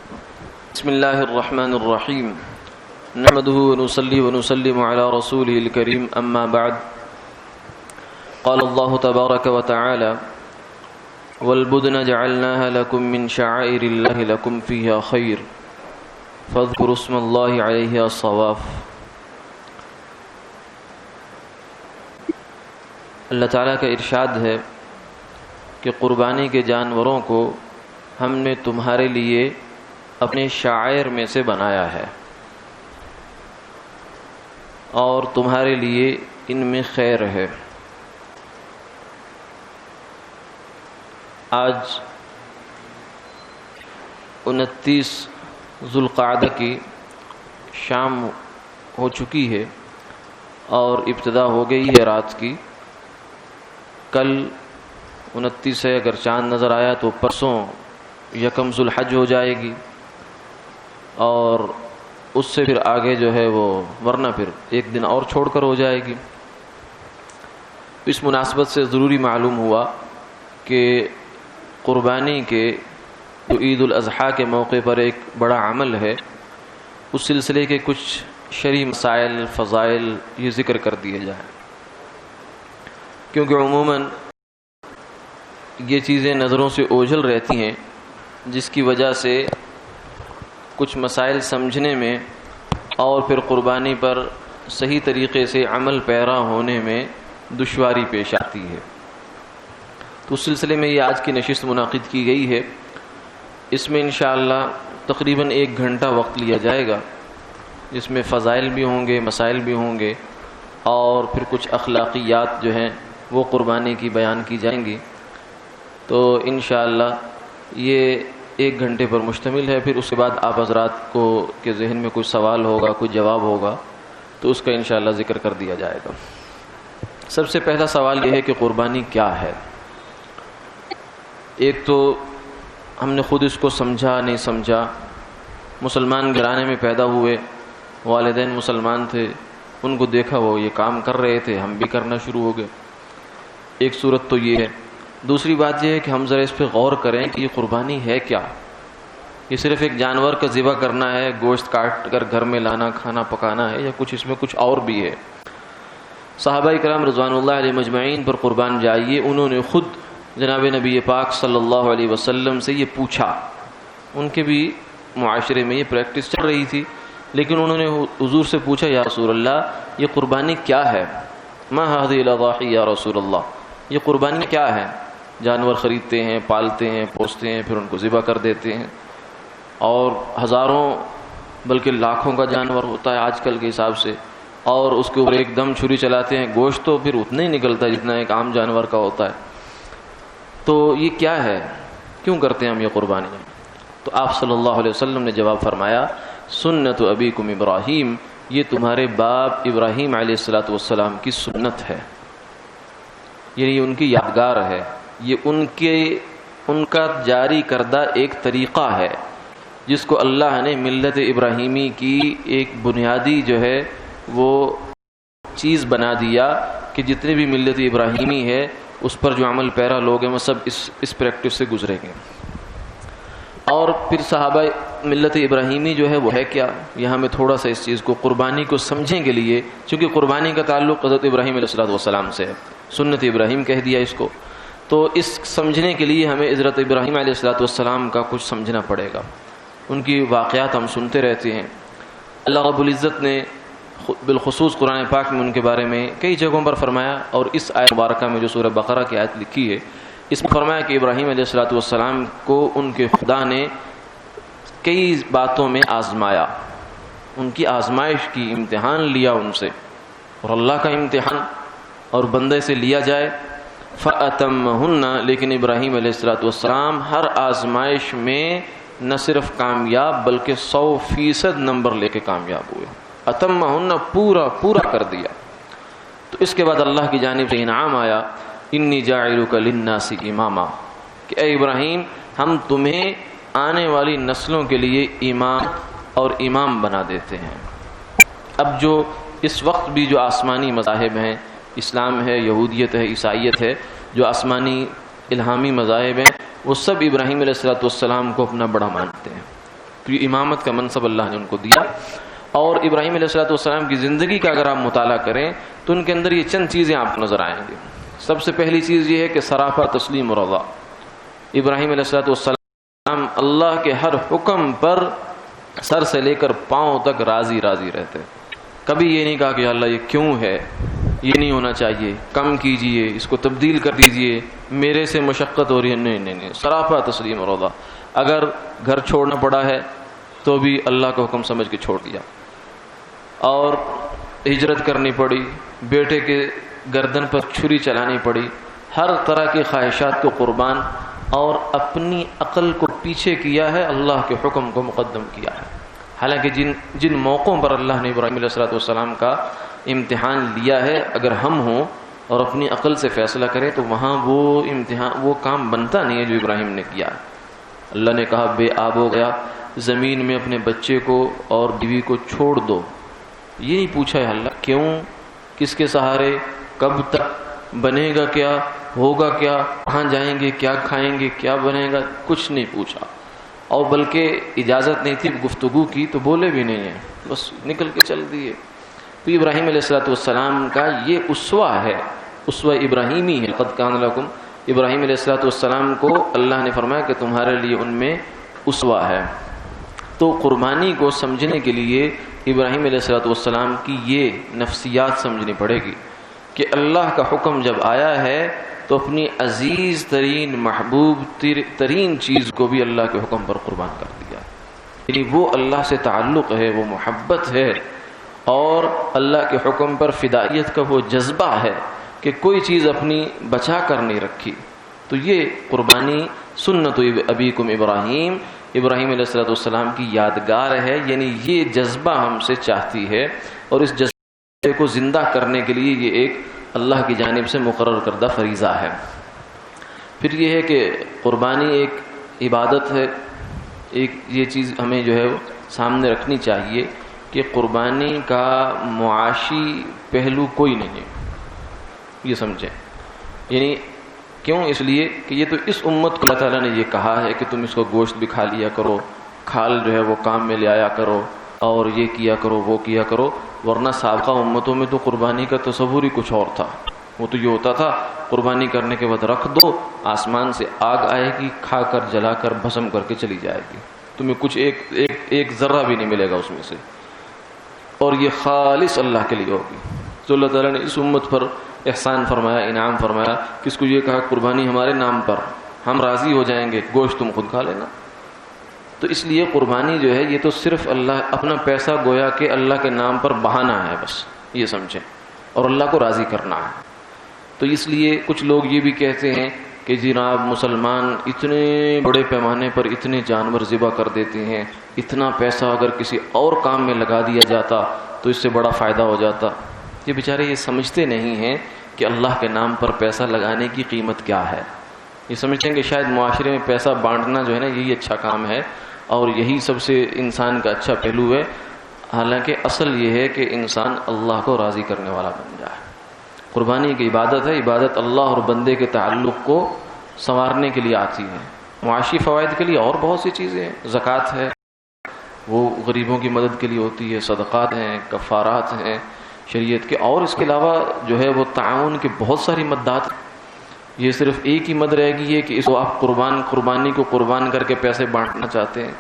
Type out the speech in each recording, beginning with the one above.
بسم الله الرحمن الرحيم نحمده ونصلي ونسلم على رسوله الكريم أما بعد قال الله تبارك وتعالى والبدن جعلناها لكم من شعائر الله لكم فيها خير فاذكروا اسم الله عليها الصواف۔ اللہ تعالیٰ کا ارشاد ہے کہ قربانی کے جانوروں کو ہم نے تمہارے لیے اپنے شعائر میں سے بنایا ہے اور تمہارے لیے ان میں خیر ہے۔ آج 29 ذوالقعدہ کی شام ہو چکی ہے اور ابتدا ہو گئی ہے رات کی۔ کل 29 ہے، اگر چاند نظر آیا تو پرسوں یکم ذوالحج ہو جائے گی اور اس سے پھر آگے جو ہے وہ ورنہ پھر ایک دن اور چھوڑ کر ہو جائے گی۔ اس مناسبت سے ضروری معلوم ہوا کہ قربانی کے جو عید الاضحیٰ کے موقع پر ایک بڑا عمل ہے، اس سلسلے کے کچھ شرعی مسائل فضائل یہ ذکر کر دیے جائیں، کیونکہ عموماً یہ چیزیں نظروں سے اوجھل رہتی ہیں، جس کی وجہ سے کچھ مسائل سمجھنے میں اور پھر قربانی پر صحیح طریقے سے عمل پیرا ہونے میں دشواری پیش آتی ہے۔ تو اس سلسلے میں یہ آج کی نشست منعقد کی گئی ہے۔ اس میں انشاءاللہ تقریباً 1 گھنٹہ وقت لیا جائے گا، جس میں فضائل بھی ہوں گے، مسائل بھی ہوں گے اور پھر کچھ اخلاقیات جو ہیں وہ قربانی کی بیان کی جائیں گی۔ تو انشاءاللہ یہ 1 گھنٹے پر مشتمل ہے۔ پھر اس کے بعد آپ حضرات کو کے ذہن میں کوئی سوال ہوگا، کوئی جواب ہوگا تو اس کا انشاءاللہ ذکر کر دیا جائے گا۔ سب سے پہلا سوال یہ ہے کہ قربانی کیا ہے؟ ایک تو ہم نے خود اس کو سمجھا نہیں سمجھا، مسلمان گھرانے میں پیدا ہوئے، والدین مسلمان تھے، ان کو دیکھا وہ یہ کام کر رہے تھے، ہم بھی کرنا شروع ہو گئے۔ ایک صورت تو یہ ہے۔ دوسری بات یہ ہے کہ ہم ذرا اس پہ غور کریں کہ یہ قربانی ہے کیا؟ یہ صرف ایک جانور کا ذبح کرنا ہے، گوشت کاٹ کر گھر میں لانا، کھانا پکانا ہے، یا کچھ اس میں کچھ اور بھی ہے؟ صحابہ کرام رضوان اللہ علیہ مجمعین پر قربان جائیے، انہوں نے خود جناب نبی پاک صلی اللہ علیہ وسلم سے یہ پوچھا۔ ان کے بھی معاشرے میں یہ پریکٹس چل رہی تھی، لیکن انہوں نے حضور سے پوچھا یا رسول اللہ یہ قربانی کیا ہے؟ ما هذه الاضاحی یا رسول اللہ، یہ قربانی کیا ہے؟ جانور خریدتے ہیں، پالتے ہیں، پوستے ہیں، پھر ان کو ذبح کر دیتے ہیں، اور ہزاروں بلکہ لاکھوں کا جانور ہوتا ہے آج کل کے حساب سے، اور اس کے اوپر ایک دم چھری چلاتے ہیں، گوشت تو پھر اتنا ہی نکلتا ہے جتنا ایک عام جانور کا ہوتا ہے۔ تو یہ کیا ہے؟ کیوں کرتے ہیں ہم یہ قربانی؟ تو آپ صلی اللہ علیہ وسلم نے جواب فرمایا سنت ابیکم ابراہیم، یہ تمہارے باپ ابراہیم علیہ السلام کی سنت ہے، یعنی ان کی یادگار ہے، یہ ان کا جاری کردہ ایک طریقہ ہے جس کو اللہ نے ملت ابراہیمی کی ایک بنیادی جو ہے وہ چیز بنا دیا کہ جتنے بھی ملت ابراہیمی ہے اس پر جو عمل پیرا لوگ ہیں وہ سب اس پریکٹس سے گزریں گے۔ اور پھر صحابہ ملت ابراہیمی جو ہے وہ ہے کیا؟ یہاں میں تھوڑا سا اس چیز کو قربانی کو سمجھیں کے لیے، چونکہ قربانی کا تعلق حضرت ابراہیم علیہ السلام سے ہے، سنت ابراہیم کہہ دیا اس کو، تو اس سمجھنے کے لیے ہمیں حضرت ابراہیم علیہ السلام کا کچھ سمجھنا پڑے گا۔ ان کی واقعات ہم سنتے رہتے ہیں۔ اللہ رب العزت نے بالخصوص قرآن پاک میں ان کے بارے میں کئی جگہوں پر فرمایا، اور اس آیت مبارکہ میں جو سورہ بقرہ کی آیت لکھی ہے اس میں فرمایا کہ ابراہیم علیہ السلام کو ان کے خدا نے کئی باتوں میں آزمایا، ان کی آزمائش کی، امتحان لیا ان سے، اور اللہ کا امتحان اور بندے سے لیا جائے فَأَتَمَّهُنَّ، لیکن ابراہیم علیہ السلام ہر آزمائش میں نہ صرف کامیاب بلکہ 100% نمبر لے کے کامیاب ہوئے۔ اتمہن، پورا کر دیا۔ تو اس کے بعد اللہ کی جانب سے انعام آیا انی جاعلک للناس اماما، کہ اے ابراہیم ہم تمہیں آنے والی نسلوں کے لیے امام بنا دیتے ہیں۔ اب جو اس وقت بھی جو آسمانی مذاہب ہیں، اسلام ہے، یہودیت ہے، عیسائیت ہے، جو آسمانی الہامی مذاہب ہیں، وہ سب ابراہیم علیہ السلام کو اپنا بڑا مانتے ہیں۔ کہ امامت کا منصب اللہ نے ان کو دیا. اور ابراہیم علیہ السلام کی زندگی کا اگر آپ مطالعہ کریں تو ان کے اندر یہ چند چیزیں آپ کو نظر آئیں گے. سب سے پہلی چیز یہ ہے کہ سراپا تسلیم و رضا. ابراہیم علیہ السلام اللہ کے ہر حکم پر سر سے لے کر پاؤں تک راضی راضی رہتے. کبھی یہ نہیں کہا کہ اللہ یہ کیوں ہے, یہ نہیں ہونا چاہیے, کم کیجئے, اس کو تبدیل کر دیجئے, میرے سے مشقت ہو رہی ہے. نہیں, سراپا تسلیم و رضا. اگر گھر چھوڑنا پڑا ہے تو بھی اللہ کا حکم سمجھ کے چھوڑ دیا. اور ہجرت کرنی پڑی, بیٹے کے گردن پر چھری چلانی پڑی, ہر طرح کی خواہشات کو قربان اور اپنی عقل کو پیچھے کیا ہے, اللہ کے حکم کو مقدم کیا ہے. حالانکہ جن موقعوں پر اللہ نے ابراہیم علیہ السلام کا امتحان لیا ہے, اگر ہم ہوں اور اپنی عقل سے فیصلہ کریں تو وہاں وہ کام بنتا نہیں ہے جو ابراہیم نے کیا. اللہ نے کہا بے آب ہو گیا, زمین میں اپنے بچے کو اور بیوی کو چھوڑ دو. یہ نہیں پوچھا ہے اللہ کیوں, کس کے سہارے, کب تک, بنے گا کیا, ہوگا کیا, کہاں جائیں گے, کیا کھائیں گے, کیا بنے گا, کچھ نہیں پوچھا. اور بلکہ اجازت نہیں تھی گفتگو کی تو بولے بھی نہیں ہیں, بس نکل کے چل دیے. تو ابراہیم علیہ السلام کا یہ اسوہ ہے, اسوہ ابراہیمی ہے. قد کان لکم, ابراہیم علیہ السلام کو اللہ نے فرمایا کہ تمہارے لیے ان میں اسوہ ہے. تو قربانی کو سمجھنے کے لیے ابراہیم علیہ السلام کی یہ نفسیات سمجھنی پڑے گی کہ اللہ کا حکم جب آیا ہے تو اپنی عزیز ترین محبوب ترین چیز کو بھی اللہ کے حکم پر قربان کر دیا. یعنی وہ اللہ سے تعلق ہے, وہ محبت ہے, اور اللہ کے حکم پر فدائیت کا وہ جذبہ ہے کہ کوئی چیز اپنی بچا کر نہیں رکھی. تو یہ قربانی سنت ابیکم ابراہیم, ابراہیم علیہ السلام کی یادگار ہے. یعنی یہ جذبہ ہم سے چاہتی ہے, اور اس جذبے کو زندہ کرنے کے لیے یہ ایک اللہ کی جانب سے مقرر کردہ فریضہ ہے. پھر یہ ہے کہ قربانی ایک عبادت ہے. ایک یہ چیز ہمیں جو ہے سامنے رکھنی چاہیے کہ قربانی کا معاشی پہلو کوئی نہیں ہے, یہ سمجھیں. یعنی کیوں, اس لیے کہ یہ تو اس امت کو اللہ تعالیٰ نے یہ کہا ہے کہ تم اس کو گوشت بھی کھا لیا کرو, کھال جو ہے وہ کام میں لے آیا کرو, اور یہ کیا کرو, وہ کیا کرو. ورنہ سابقہ امتوں میں تو قربانی کا تصور ہی کچھ اور تھا. وہ تو یہ ہوتا تھا قربانی کرنے کے بعد رکھ دو, آسمان سے آگ آئے گی, کھا کر جلا کر بھسم کر کے چلی جائے گی, تمہیں کچھ ایک ذرہ بھی نہیں ملے گا اس میں سے, اور یہ خالص اللہ کے لیے ہوگی. تو اللہ تعالیٰ نے اس امت پر احسان فرمایا, انعام فرمایا, کس کو یہ کہا قربانی ہمارے نام پر, ہم راضی ہو جائیں گے, گوشت تم خود کھا لینا. تو اس لیے قربانی جو ہے یہ تو صرف اللہ اپنا پیسہ گویا کہ اللہ کے نام پر بہانا ہے, بس یہ سمجھیں, اور اللہ کو راضی کرنا ہے. تو اس لیے کچھ لوگ یہ بھی کہتے ہیں کہ جناب مسلمان اتنے بڑے پیمانے پر اتنے جانور ذبح کر دیتے ہیں, اتنا پیسہ اگر کسی اور کام میں لگا دیا جاتا تو اس سے بڑا فائدہ ہو جاتا. یہ بیچارے یہ سمجھتے نہیں ہیں کہ اللہ کے نام پر پیسہ لگانے کی قیمت کیا ہے. یہ سمجھتے ہیں کہ شاید معاشرے میں پیسہ بانٹنا جو ہے نا یہی اچھا کام ہے, اور یہی سب سے انسان کا اچھا پہلو ہے. حالانکہ اصل یہ ہے کہ انسان اللہ کو راضی کرنے والا بن جائے. قربانی کی عبادت ہے, عبادت اللہ اور بندے کے تعلق کو سنوارنے کے لیے آتی ہے. معاشی فوائد کے لیے اور بہت سی چیزیں ہیں, زکوٰۃ ہے وہ غریبوں کی مدد کے لیے ہوتی ہے, صدقات ہیں, کفارات ہیں شریعت کے, اور اس کے علاوہ جو ہے وہ تعاون کی بہت ساری مدات. یہ صرف ایک ہی مد رہ گئی ہے کہ اس کو آپ قربانی کو قربان کر کے پیسے بانٹنا چاہتے ہیں,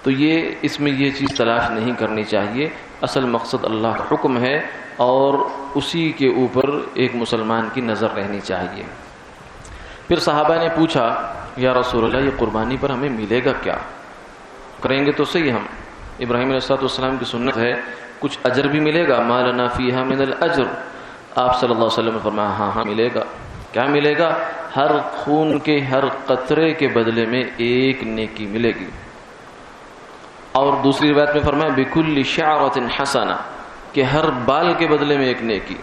تو یہ اس میں یہ چیز تلاش نہیں کرنی چاہیے. اصل مقصد اللہ کا حکم ہے, اور اسی کے اوپر ایک مسلمان کی نظر رہنی چاہیے. پھر صحابہ نے پوچھا یا رسول اللہ یہ قربانی پر ہمیں ملے گا کیا, کریں گے تو صحیح ہم, ابراہیم علیہ السلام کی سنت ہے, کچھ اجر بھی ملے گا, ما لنا فیہا من الاجر. آپ صلی اللہ علیہ وسلم نے فرمایا ہاں ملے گا. کیا ملے گا؟ ہر خون کے ہر قطرے کے بدلے میں ایک نیکی ملے گی. اور دوسری روایت میں فرمایا بکل شعرۃ حسنہ, کہ ہر بال کے بدلے میں ایک نیکی.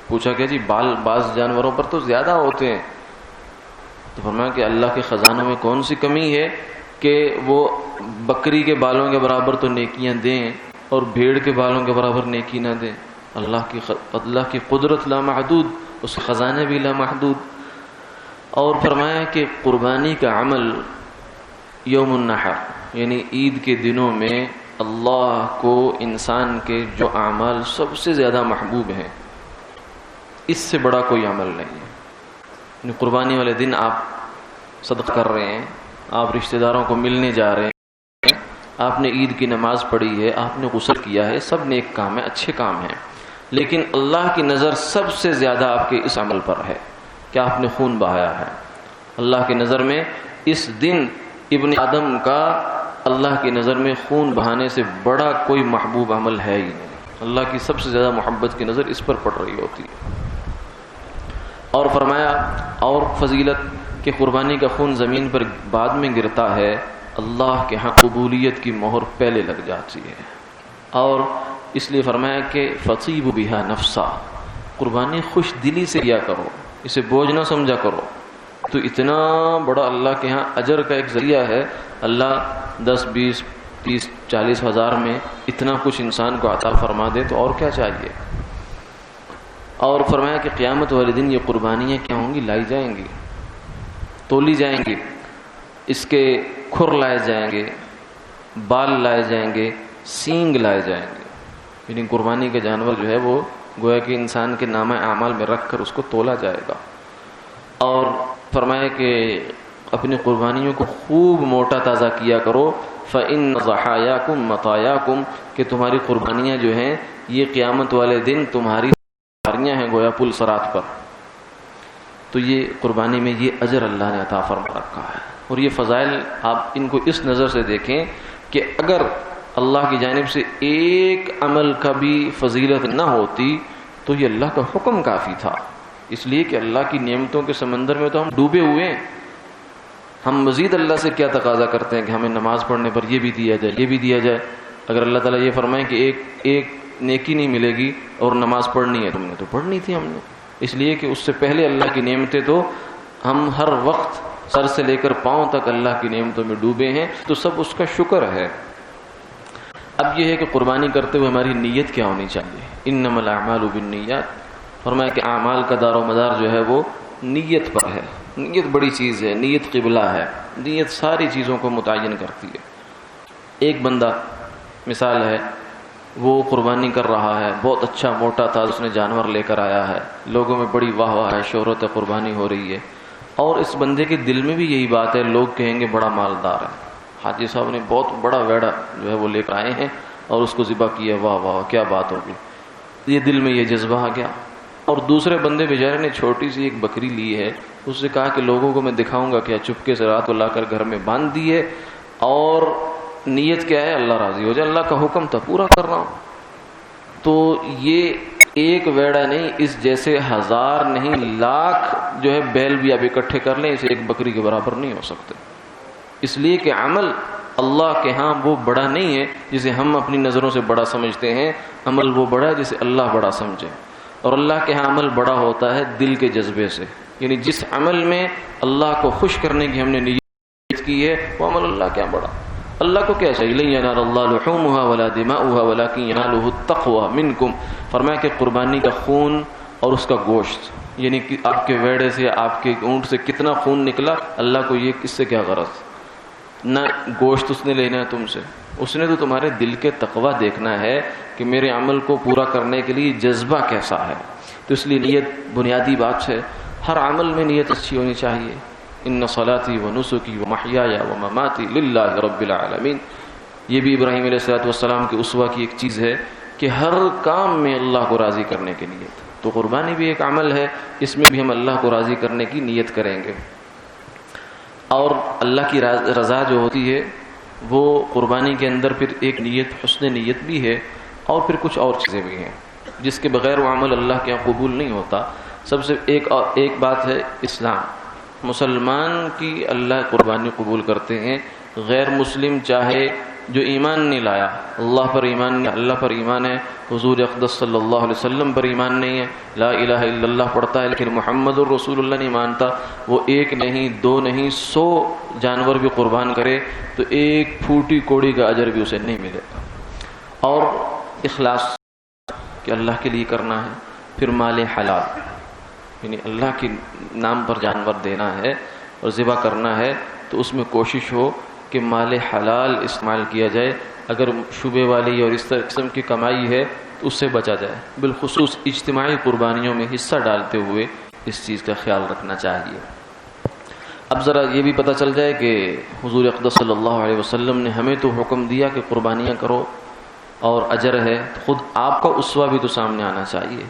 پوچھا کہ جی بال بعض جانوروں پر تو زیادہ ہوتے ہیں, تو فرمایا کہ اللہ کے خزانوں میں کون سی کمی ہے کہ وہ بکری کے بالوں کے برابر تو نیکیاں دیں اور بھیڑ کے بالوں کے برابر نیکی نہ دیں. اللہ کی قدرت لامحدود, اس کے خزانے بھی لامحدود. اور فرمایا کہ قربانی کا عمل یوم النحر یعنی عید کے دنوں میں اللہ کو انسان کے جو اعمال سب سے زیادہ محبوب ہیں، اس سے بڑا کوئی عمل نہیں ہے. یعنی قربانی والے دن آپ صدقہ کر رہے ہیں، آپ رشتہ داروں کو ملنے جا رہے ہیں، آپ نے عید کی نماز پڑھی ہے، آپ نے غسل کیا ہے، سب نیک کام ہے، اچھے کام ہیں، لیکن اللہ کی نظر سب سے زیادہ آپ کے اس عمل پر ہے کہ آپ نے خون بہایا ہے. اللہ کی نظر میں اس دن ابن آدم کا اللہ کی نظر میں خون بہانے سے بڑا کوئی محبوب عمل ہے ہی نہیں. اللہ کی سب سے زیادہ محبت کی نظر اس پر پڑ رہی ہوتی ہے. اور فرمایا اور فضیلت کہ قربانی کا خون زمین پر بعد میں گرتا ہے، اللہ کے ہاں قبولیت کی مہر پہلے لگ جاتی ہے. اور اس لیے فرمایا کہ فصیب بہا نفسا، قربانی خوش دلی سے کیا کرو، اسے بوجھ نہ سمجھا کرو. تو اتنا بڑا اللہ کے ہاں اجر کا ایک ذریعہ ہے. اللہ 10 20 30 40 ہزار میں اتنا کچھ انسان کو عطا فرما دے تو اور کیا چاہیے. اور فرمایا کہ قیامت والے دن یہ قربانیاں کیا ہوں گی، لائی جائیں گی، تولی جائیں گی، اس کے کھر لائے جائیں گے، بال لائے جائیں گے، سینگ لائے جائیں گے. یعنی قربانی کا جانور جو ہے وہ گویا کہ انسان کے نامہ اعمال میں رکھ کر اس کو تولا جائے گا. اور فرمایا کہ اپنی قربانیوں کو خوب موٹا تازہ کیا کرو. فَإِنَّ ضَحَایَاكُمْ مَطَایَاكُمْ کہ تمہاری قربانیاں جو ہیں یہ قیامت والے دن تمہاری سواریاں ہیں گویا پل صراط پر. تو یہ قربانی میں یہ اجر اللہ نے عطا فرما رکھا ہے. اور یہ فضائل آپ ان کو اس نظر سے دیکھیں کہ اگر اللہ کی جانب سے ایک عمل کا بھی فضیلت نہ ہوتی تو یہ اللہ کا حکم کافی تھا. اس لیے کہ اللہ کی نعمتوں کے سمندر میں تو ہم ڈوبے ہوئے ہیں. ہم مزید اللہ سے کیا تقاضا کرتے ہیں کہ ہمیں نماز پڑھنے پر یہ بھی دیا جائے، یہ بھی دیا جائے. اگر اللہ تعالیٰ یہ فرمائے کہ ایک نیکی نہیں ملے گی اور نماز پڑھنی ہے، تم نے تو پڑھنی تھی. ہم نے اس لیے کہ اس سے پہلے اللہ کی نعمتیں تو ہم ہر وقت سر سے لے کر پاؤں تک اللہ کی نعمتوں میں ڈوبے ہیں، تو سب اس کا شکر ہے. اب یہ ہے کہ قربانی کرتے ہوئے ہماری نیت کیا ہونی چاہیے. انما الاعمال بالنیات، فرمایا کہ اعمال کا دار و مدار جو ہے وہ نیت پر ہے. نیت بڑی چیز ہے، نیت قبلہ ہے، نیت ساری چیزوں کو متعین کرتی ہے. ایک بندہ مثال ہے وہ قربانی کر رہا ہے، بہت اچھا موٹا تھا، اس نے جانور لے کر آیا ہے، لوگوں میں بڑی واہ واہ ہے، شہرت قربانی ہو رہی ہے، اور اس بندے کے دل میں بھی یہی بات ہے، لوگ کہیں گے بڑا مالدار ہے، حاجی صاحب نے بہت بڑا ویڑا جو ہے وہ لے کر آئے ہیں اور اس کو ذبح کیا، واہ واہ کیا بات ہوگی. یہ دل میں یہ جذبہ آ گیا. اور دوسرے بندے بیچارے نے چھوٹی سی ایک بکری لی ہے، اس سے کہا کہ لوگوں کو میں دکھاؤں گا کیا، چپکے سے رات کو لا کر گھر میں باندھ دی ہے، اور نیت کیا ہے، اللہ راضی ہو جائے، اللہ کا حکم تھا پورا کر رہا ہوں. تو یہ ایک ویڑا نہیں، اس جیسے ہزار نہیں لاکھ جو ہے بیل بھی آپ اکٹھے کر لیں، اسے ایک بکری کے برابر نہیں ہو سکتے. اس لیے کہ عمل اللہ کے ہاں وہ بڑا نہیں ہے جسے ہم اپنی نظروں سے بڑا سمجھتے ہیں. عمل وہ بڑا ہے جسے اللہ بڑا سمجھے. اور اللہ کے ہاں عمل بڑا ہوتا ہے دل کے جذبے سے. یعنی جس عمل میں اللہ کو خوش کرنے کی ہم نے نیت کی ہے وہ عمل اللہ کیا بڑا. اللہ کو کیا چاہیے، لن ینال اللہ لحومها ولا دماؤها ولكن يناله التقوى منكم. فرمایا کہ قربانی کا خون اور اس کا گوشت، یعنی کہ آپ کے ویڑے سے، آپ کے اونٹ سے کتنا خون نکلا، اللہ کو یہ اس سے کیا غرض. نہ گوشت اس نے لینا ہے تم سے، اس نے تو تمہارے دل کے تقوی دیکھنا ہے کہ میرے عمل کو پورا کرنے کے لیے جذبہ کیسا ہے. تو اس لیے نیت بنیادی بات ہے. ہر عمل میں نیت اچھی ہونی چاہیے. ان صلاتی و نسکی و محیایا و مماتی للہ رب العالمین. یہ بھی ابراہیم علیہ الصلوۃ والسلام کے اسوہ کی ایک چیز ہے کہ ہر کام میں اللہ کو راضی کرنے کی نیت. تو قربانی بھی ایک عمل ہے، اس میں بھی ہم اللہ کو راضی کرنے کی نیت کریں گے. اور اللہ کی رضا جو ہوتی ہے وہ قربانی کے اندر پھر ایک نیت، حسن نیت بھی ہے، اور پھر کچھ اور چیزیں بھی ہیں جس کے بغیر وہ عمل اللہ کے یہاں قبول نہیں ہوتا. سب سے ایک بات ہے اسلام. مسلمان کی اللہ قربانی قبول کرتے ہیں. غیر مسلم چاہے جو ایمان نہیں لایا، اللہ پر ایمان نہیں، اللہ پر ایمان ہے، حضور اقدس صلی اللہ علیہ وسلم پر ایمان نہیں ہے، لا الہ الا اللہ پڑھتا ہے لیکن محمد الرسول اللہ نہیں مانتا، وہ ایک نہیں، دو نہیں، 100 جانور بھی قربان کرے تو ایک پھوٹی کوڑی کا اجر بھی اسے نہیں ملے گا. اور اخلاص کہ اللہ کے لیے کرنا ہے. پھر مال حلال، یعنی اللہ کے نام پر جانور دینا ہے اور ذبح کرنا ہے، تو اس میں کوشش ہو کہ مال حلال استعمال کیا جائے، اگر شبے والی اور اس قسم کی کمائی ہے تو اس سے بچا جائے، بالخصوص اجتماعی قربانیوں میں حصہ ڈالتے ہوئے اس چیز کا خیال رکھنا چاہیے۔ اب ذرا یہ بھی پتہ چل جائے کہ حضور اقدس صلی اللہ علیہ وسلم نے ہمیں تو حکم دیا کہ قربانیاں کرو اور اجر ہے، تو خود آپ کا اسوہ بھی تو سامنے آنا چاہیے۔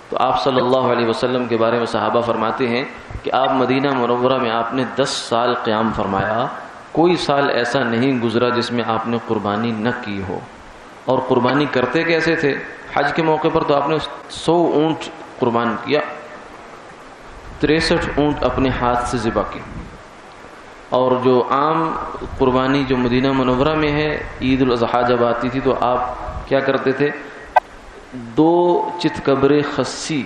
تو آپ صلی اللہ علیہ وسلم کے بارے میں صحابہ فرماتے ہیں کہ آپ مدینہ منورہ میں آپ نے 10 سال قیام فرمایا، کوئی سال ایسا نہیں گزرا جس میں آپ نے قربانی نہ کی ہو۔ اور قربانی کرتے کیسے تھے؟ حج کے موقع پر تو آپ نے 100 اونٹ قربان کیا، 63 اونٹ اپنے ہاتھ سے ذبح کی۔ اور جو عام قربانی جو مدینہ منورہ میں ہے، عید الاضحیٰ جب آتی تھی تو آپ کیا کرتے تھے؟ 2 چتکبرے خصی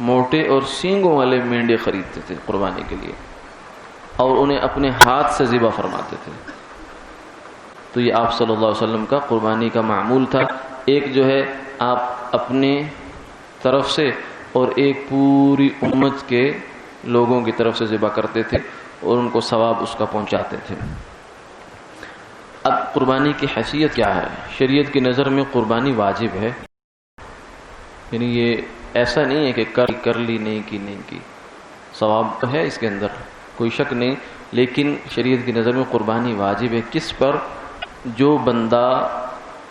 موٹے اور سینگوں والے مینڈے خریدتے تھے قربانی کے لیے، اور انہیں اپنے ہاتھ سے ذبح فرماتے تھے۔ تو یہ آپ صلی اللہ علیہ وسلم کا قربانی کا معمول تھا، ایک جو ہے آپ اپنے طرف سے اور ایک پوری امت کے لوگوں کی طرف سے ذبح کرتے تھے اور ان کو ثواب اس کا پہنچاتے تھے۔ اب قربانی کی حیثیت کیا ہے؟ شریعت کی نظر میں قربانی واجب ہے، یعنی یہ ایسا نہیں ہے کہ کر لی نہیں کی، ثواب تو ہے اس کے اندر، کوئی شک نہیں، لیکن شریعت کی نظر میں قربانی واجب ہے۔ کس پر؟ جو بندہ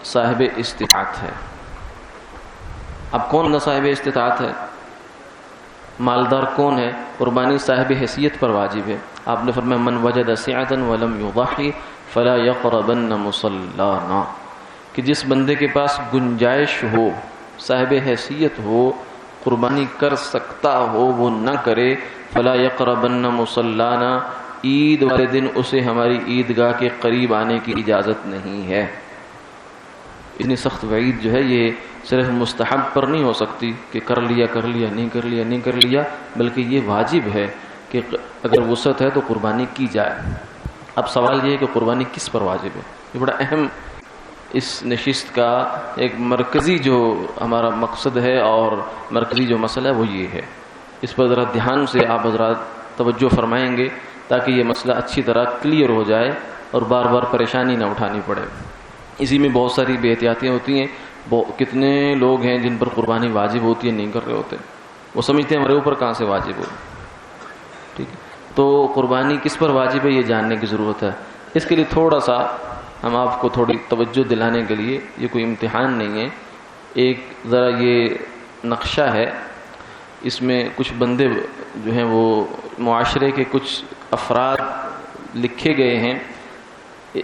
صاحب استطاعت ہے۔ اب کون بندہ صاحب استطاعت ہے؟ مالدار کون ہے؟ قربانی صاحب حیثیت پر واجب ہے۔ آپ نے فرمایا من وجد سعة ولم يضحي فلا يقربن مصلانا، کہ جس بندے کے پاس گنجائش ہو، صاحب حیثیت ہو، قربانی کر سکتا ہو، وہ نہ کرے۔ فلا يقربن مصلانا، عید والے دن اسے ہماری عیدگاہ کے قریب آنے کی اجازت نہیں ہے۔ اتنی سخت وعید جو ہے یہ صرف مستحب پر نہیں ہو سکتی کہ کر لیا نہیں کر لیا، بلکہ یہ واجب ہے کہ اگر وسعت ہے تو قربانی کی جائے۔ اب سوال یہ ہے کہ قربانی کس پر واجب ہے؟ یہ بڑا اہم اس نشست کا ایک مرکزی جو ہمارا مقصد ہے اور مرکزی جو مسئلہ ہے وہ یہ ہے۔ اس پر ذرا دھیان سے آپ حضرات توجہ فرمائیں گے تاکہ یہ مسئلہ اچھی طرح کلیئر ہو جائے اور بار بار پریشانی نہ اٹھانی پڑے۔ اسی میں بہت ساری بے احتیاطیاں ہوتی ہیں، کتنے لوگ ہیں جن پر قربانی واجب ہوتی ہے نہیں کر رہے ہوتے، وہ سمجھتے ہیں ہمارے اوپر کہاں سے واجب ہو۔ ٹھیک ہے، تو قربانی کس پر واجب ہے یہ جاننے کی ضرورت ہے۔ اس کے لیے تھوڑا سا ہم آپ کو تھوڑی توجہ دلانے کے لیے، یہ کوئی امتحان نہیں ہے، ایک ذرا یہ نقشہ ہے، اس میں کچھ بندے جو ہیں وہ معاشرے کے کچھ افراد لکھے گئے ہیں۔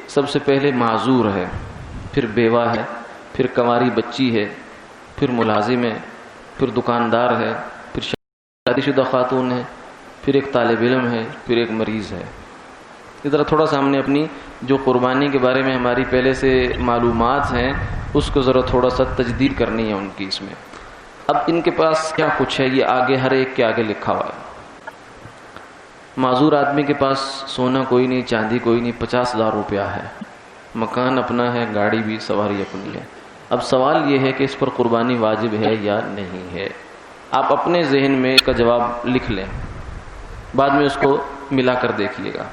سب سے پہلے معذور ہے، پھر بیوہ ہے، پھر کنواری بچی ہے، پھر ملازم ہے، پھر دکاندار ہے، پھر شادی شدہ خاتون ہے، پھر ایک طالب علم ہے، پھر ایک مریض ہے۔ اس طرح تھوڑا سا ہم نے اپنی جو قربانی کے بارے میں ہماری پہلے سے معلومات ہیں اس کو ذرا تھوڑا سا تجدید کرنی ہے ان کی اس میں۔ اب ان کے پاس کیا کچھ ہے یہ آگے ہر ایک کے آگے لکھا ہوا ہے۔ معذور آدمی کے پاس سونا کوئی نہیں، چاندی کوئی نہیں، 50,000 روپیہ ہے، مکان اپنا ہے، گاڑی بھی، سواری اپنی ہے۔ اب سوال یہ ہے کہ اس پر قربانی واجب ہے یا نہیں ہے؟ آپ اپنے ذہن میں اس کا جواب لکھ لیں، بعد میں اس کو ملا کر دیکھیے گا۔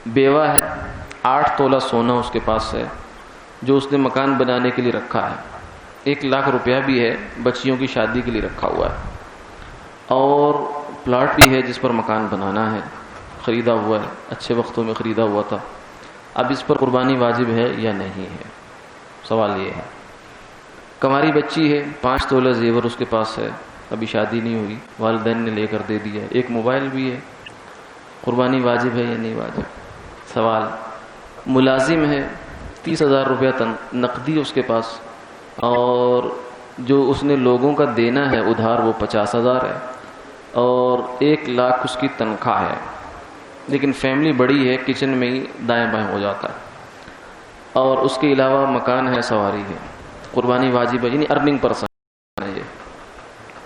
بیوہ ہے، 8 تولہ سونا اس کے پاس ہے جو اس نے مکان بنانے کے لیے رکھا ہے، 1 لاکھ روپیہ بھی ہے بچیوں کی شادی کے لیے رکھا ہوا ہے، اور پلاٹ بھی ہے جس پر مکان بنانا ہے، خریدا ہوا ہے، اچھے وقتوں میں خریدا ہوا تھا۔ اب اس پر قربانی واجب ہے یا نہیں ہے؟ سوال یہ ہے۔ کنواری بچی ہے، 5 تولہ زیور اس کے پاس ہے، ابھی شادی نہیں ہوئی، والدین نے لے کر دے دیا، ایک موبائل بھی ہے، قربانی واجب ہے یا نہیں واجب؟ سوال۔ ملازم ہے، 30,000 روپیہ نقدی اس کے پاس، اور جو اس نے لوگوں کا دینا ہے ادھار وہ 50,000 ہے، اور 1 لاکھ اس کی تنخواہ ہے، لیکن فیملی بڑی ہے، کچن میں ہی دائیں بائیں ہو جاتا ہے، اور اس کے علاوہ مکان ہے، سواری ہے، قربانی واجب ہے، یعنی ارننگ پرسن ہے یہ۔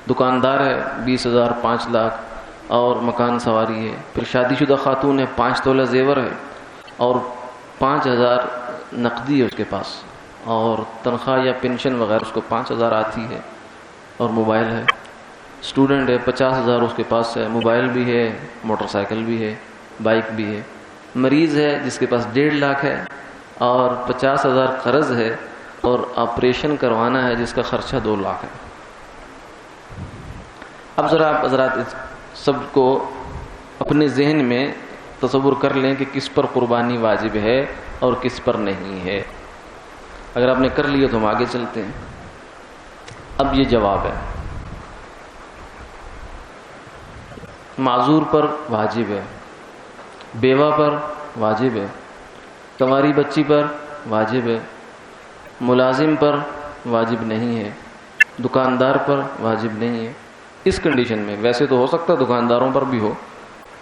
دکاندار ہے، 20,000، 5 لاکھ اور مکان، سواری ہے۔ پھر شادی شدہ خاتون ہے، 5 تولہ زیور ہے اور 5,000 نقدی ہے اس کے پاس، اور تنخواہ یا پینشن وغیرہ اس کو 5,000 آتی ہے، اور موبائل ہے۔ اسٹوڈنٹ ہے، 50,000 اس کے پاس ہے، موبائل بھی ہے، موٹر سائیکل بھی ہے، بائک بھی ہے، مریض ہے جس کے پاس 1.5 لاکھ ہے اور 50,000 قرض ہے اور آپریشن کروانا ہے جس کا خرچہ 2 لاکھ ہے. اب ذرا آپ حضرات اس سب کو اپنے ذہن میں تصور کر لیں کہ کس پر قربانی واجب ہے اور کس پر نہیں ہے. اگر آپ نے کر لیا تو ہم آگے چلتے ہیں. اب یہ جواب ہے. معذور پر واجب ہے، بیوہ پر واجب ہے، کنواری بچی پر واجب ہے، ملازم پر واجب نہیں ہے، دکاندار پر واجب نہیں ہے. اس کنڈیشن میں ویسے تو ہو سکتا ہے دکانداروں پر بھی ہو،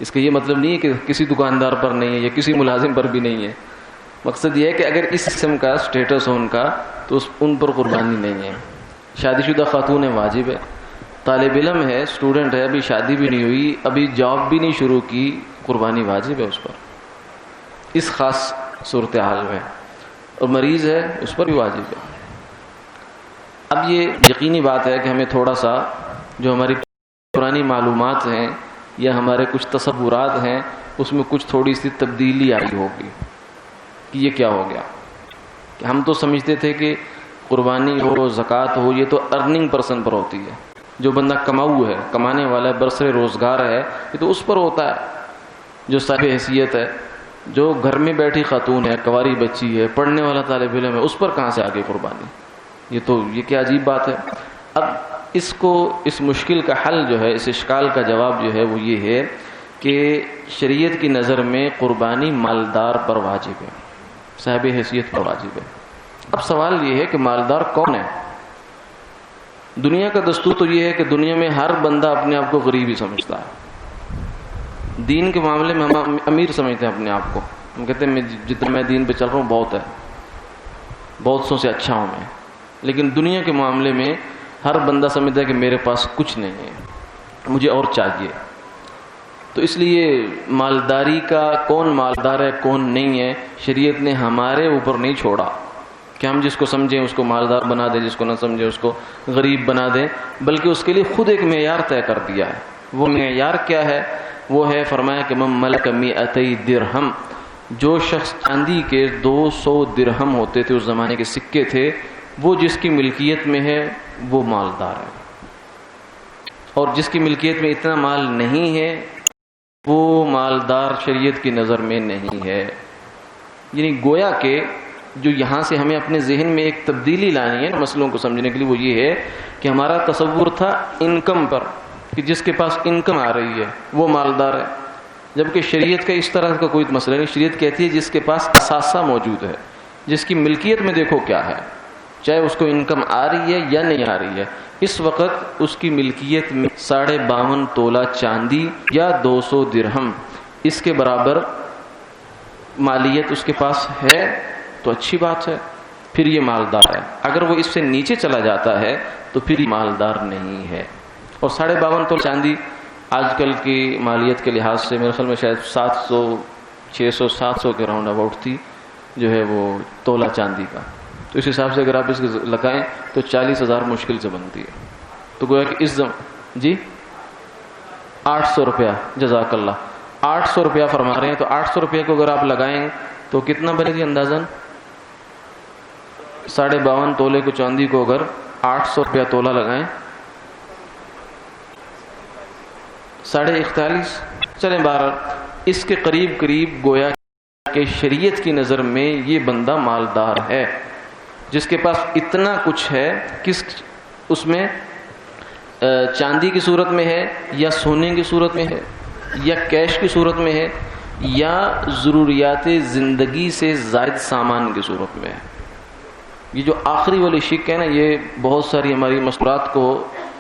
اس کا یہ مطلب نہیں ہے کہ کسی دکاندار پر نہیں ہے یا کسی ملازم پر بھی نہیں ہے. مقصد یہ ہے کہ اگر اس قسم کا سٹیٹس ہو ان کا تو ان پر قربانی نہیں ہے. شادی شدہ خاتون واجب ہے، طالب علم ہے، اسٹوڈنٹ ہے، ابھی شادی بھی نہیں ہوئی، ابھی جاب بھی نہیں شروع کی، قربانی واجب ہے اس پر اس خاص صورتحال میں. اور مریض ہے اس پر بھی واجب ہے. اب یہ یقینی بات ہے کہ ہمیں تھوڑا سا جو ہماری پرانی معلومات ہیں یا ہمارے کچھ تصورات ہیں اس میں کچھ تھوڑی سی تبدیلی آئی ہوگی کہ یہ کیا ہو گیا. کہ ہم تو سمجھتے تھے کہ قربانی ہو، زکوٰۃ ہو، یہ تو ارننگ پرسن پر ہوتی ہے، جو بندہ کماؤ ہے، کمانے والا ہے، برسر روزگار ہے، یہ تو اس پر ہوتا ہے. جو صاحب حیثیت ہے، جو گھر میں بیٹھی خاتون ہے، کنواری بچی ہے، پڑھنے والا طالب علم ہے، اس پر کہاں سے آگے قربانی؟ یہ کیا عجیب بات ہے. اب اس مشکل کا حل جو ہے، اس اشکال کا جواب جو ہے وہ یہ ہے کہ شریعت کی نظر میں قربانی مالدار پر واجب ہے، صاحب حیثیت پر واجب ہے. اب سوال یہ ہے کہ مالدار کون ہے؟ دنیا کا دستور تو یہ ہے کہ دنیا میں ہر بندہ اپنے آپ کو غریب ہی سمجھتا ہے. دین کے معاملے میں ہم امیر سمجھتے ہیں اپنے آپ کو. ہم کہتے ہیں جتنا میں دین پہ چل رہا ہوں بہت ہے، بہت سو سے اچھا ہوں میں. لیکن دنیا کے معاملے میں ہر بندہ سمجھتا ہے کہ میرے پاس کچھ نہیں ہے، مجھے اور چاہیے. تو اس لیے مالداری کا کون مالدار ہے کون نہیں ہے شریعت نے ہمارے اوپر نہیں چھوڑا کہ ہم جس کو سمجھیں اس کو مالدار بنا دیں، جس کو نہ سمجھیں اس کو غریب بنا دیں، بلکہ اس کے لیے خود ایک معیار طے کر دیا ہے. وہ معیار کیا ہے؟ وہ ہے فرمایا کہ من ملک 200 درہم، جو شخص چاندی کے 200 درہم ہوتے تھے، اس زمانے کے سکے تھے، وہ جس کی ملکیت میں ہے وہ مالدار ہے. اور جس کی ملکیت میں اتنا مال نہیں ہے وہ مالدار شریعت کی نظر میں نہیں ہے. یعنی گویا کہ جو یہاں سے ہمیں اپنے ذہن میں ایک تبدیلی لانی ہے مسئلوں کو سمجھنے کے لیے، وہ یہ ہے کہ ہمارا تصور تھا انکم پر، کہ جس کے پاس انکم آ رہی ہے وہ مالدار ہے، جبکہ شریعت کا اس طرح کا کوئی مسئلہ نہیں. شریعت کہتی ہے جس کے پاس اثاثہ موجود ہے، جس کی ملکیت میں دیکھو کیا ہے، چاہے اس کو انکم آ رہی ہے یا نہیں آ رہی ہے. اس وقت اس کی ملکیت میں 52.5 تولہ چاندی یا 200 درہم، اس کے برابر مالیت اس کے پاس ہے تو اچھی بات ہے، پھر یہ مالدار ہے. اگر وہ اس سے نیچے چلا جاتا ہے تو پھر یہ مالدار نہیں ہے. اور 52.5 تولہ چاندی آج کل کی مالیت کے لحاظ سے میرے خیال میں شاید 600 کے راؤنڈ اباؤٹ تھی جو ہے وہ تولہ چاندی کا. تو اس حساب سے اگر آپ اس کو لگائیں تو 40,000 مشکل سے بنتی ہے. تو گویا کہ جی 800 روپیہ، جزاک اللہ، 800 روپیہ فرما رہے ہیں. تو 800 روپیہ کو اگر آپ لگائیں تو کتنا بنے گی اندازاً؟ 52.5 تولے کو چاندی کو اگر 800 روپیہ تولہ لگائیں 41.5، چلیں 12، اس کے قریب گویا کہ شریعت کی نظر میں یہ بندہ مالدار ہے، جس کے پاس اتنا کچھ ہے. اس میں چاندی کی صورت میں ہے یا سونے کی صورت میں ہے یا کیش کی صورت میں ہے یا ضروریات زندگی سے زائد سامان کی صورت میں ہے. یہ جو آخری والی شک ہے نا، یہ بہت ساری ہماری مستورات کو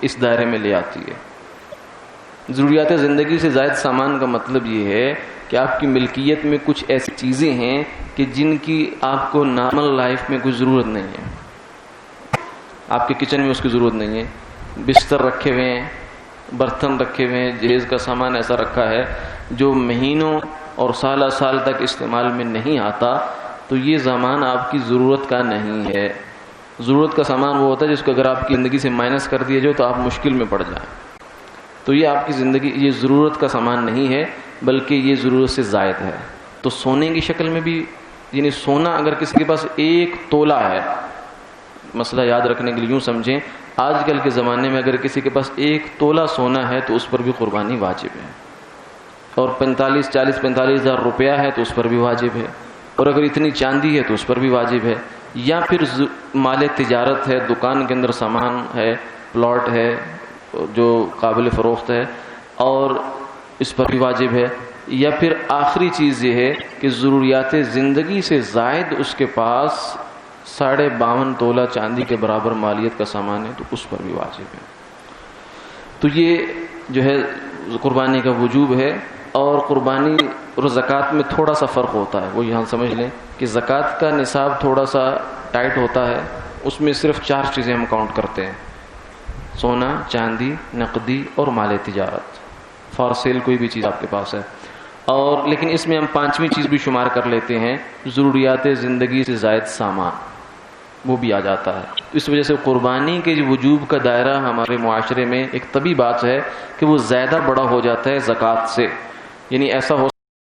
اس دائرے میں لے آتی ہے. ضروریات زندگی سے زائد سامان کا مطلب یہ ہے کہ آپ کی ملکیت میں کچھ ایسی چیزیں ہیں کہ جن کی آپ کو نارمل لائف میں کوئی ضرورت نہیں ہے. آپ کے کچن میں اس کی ضرورت نہیں ہے، بستر رکھے ہوئے ہیں، برتن رکھے ہوئے ہیں، جہیز کا سامان ایسا رکھا ہے جو مہینوں اور سال تک استعمال میں نہیں آتا. تو یہ سامان آپ کی ضرورت کا نہیں ہے. ضرورت کا سامان وہ ہوتا ہے جس کو اگر آپ کی زندگی سے مائنس کر دیا جائے تو آپ مشکل میں پڑ جائیں. تو یہ آپ کی زندگی، یہ ضرورت کا سامان نہیں ہے بلکہ یہ ضرورت سے زائد ہے. تو سونے کی شکل میں بھی، یعنی سونا اگر کسی کے پاس 1 تولہ ہے، مسئلہ یاد رکھنے کے لیے یوں سمجھیں، آج کل کے زمانے میں اگر کسی کے پاس 1 تولہ سونا ہے تو اس پر بھی قربانی واجب ہے، اور 45 ہزار روپیہ ہے تو اس پر بھی واجب ہے، اور اگر اتنی چاندی ہے تو اس پر بھی واجب ہے، یا پھر مال تجارت ہے، دکان کے اندر سامان ہے، پلاٹ ہے جو قابل فروخت ہے، اور اس پر بھی واجب ہے، یا پھر آخری چیز یہ ہے کہ ضروریات زندگی سے زائد اس کے پاس 52.5 تولہ چاندی کے برابر مالیت کا سامان ہے تو اس پر بھی واجب ہے۔ تو یہ جو ہے قربانی کا وجوب ہے۔ اور قربانی اور زکوٰۃ میں تھوڑا سا فرق ہوتا ہے، وہ یہاں سمجھ لیں کہ زکوٰۃ کا نصاب تھوڑا سا ٹائٹ ہوتا ہے، اس میں صرف 4 چیزیں ہم کاؤنٹ کرتے ہیں: سونا، چاندی، نقدی اور مال تجارت، فار سیل کوئی بھی چیز آپ کے پاس ہے، اور لیکن اس میں ہم 5ویں چیز بھی شمار کر لیتے ہیں، ضروریات زندگی سے زائد سامان، وہ بھی آ جاتا ہے۔ اس وجہ سے قربانی کے وجوب کا دائرہ ہمارے معاشرے میں ایک طبی بات ہے کہ وہ زیادہ بڑا ہو جاتا ہے زکوٰۃ سے، یعنی ایسا ہو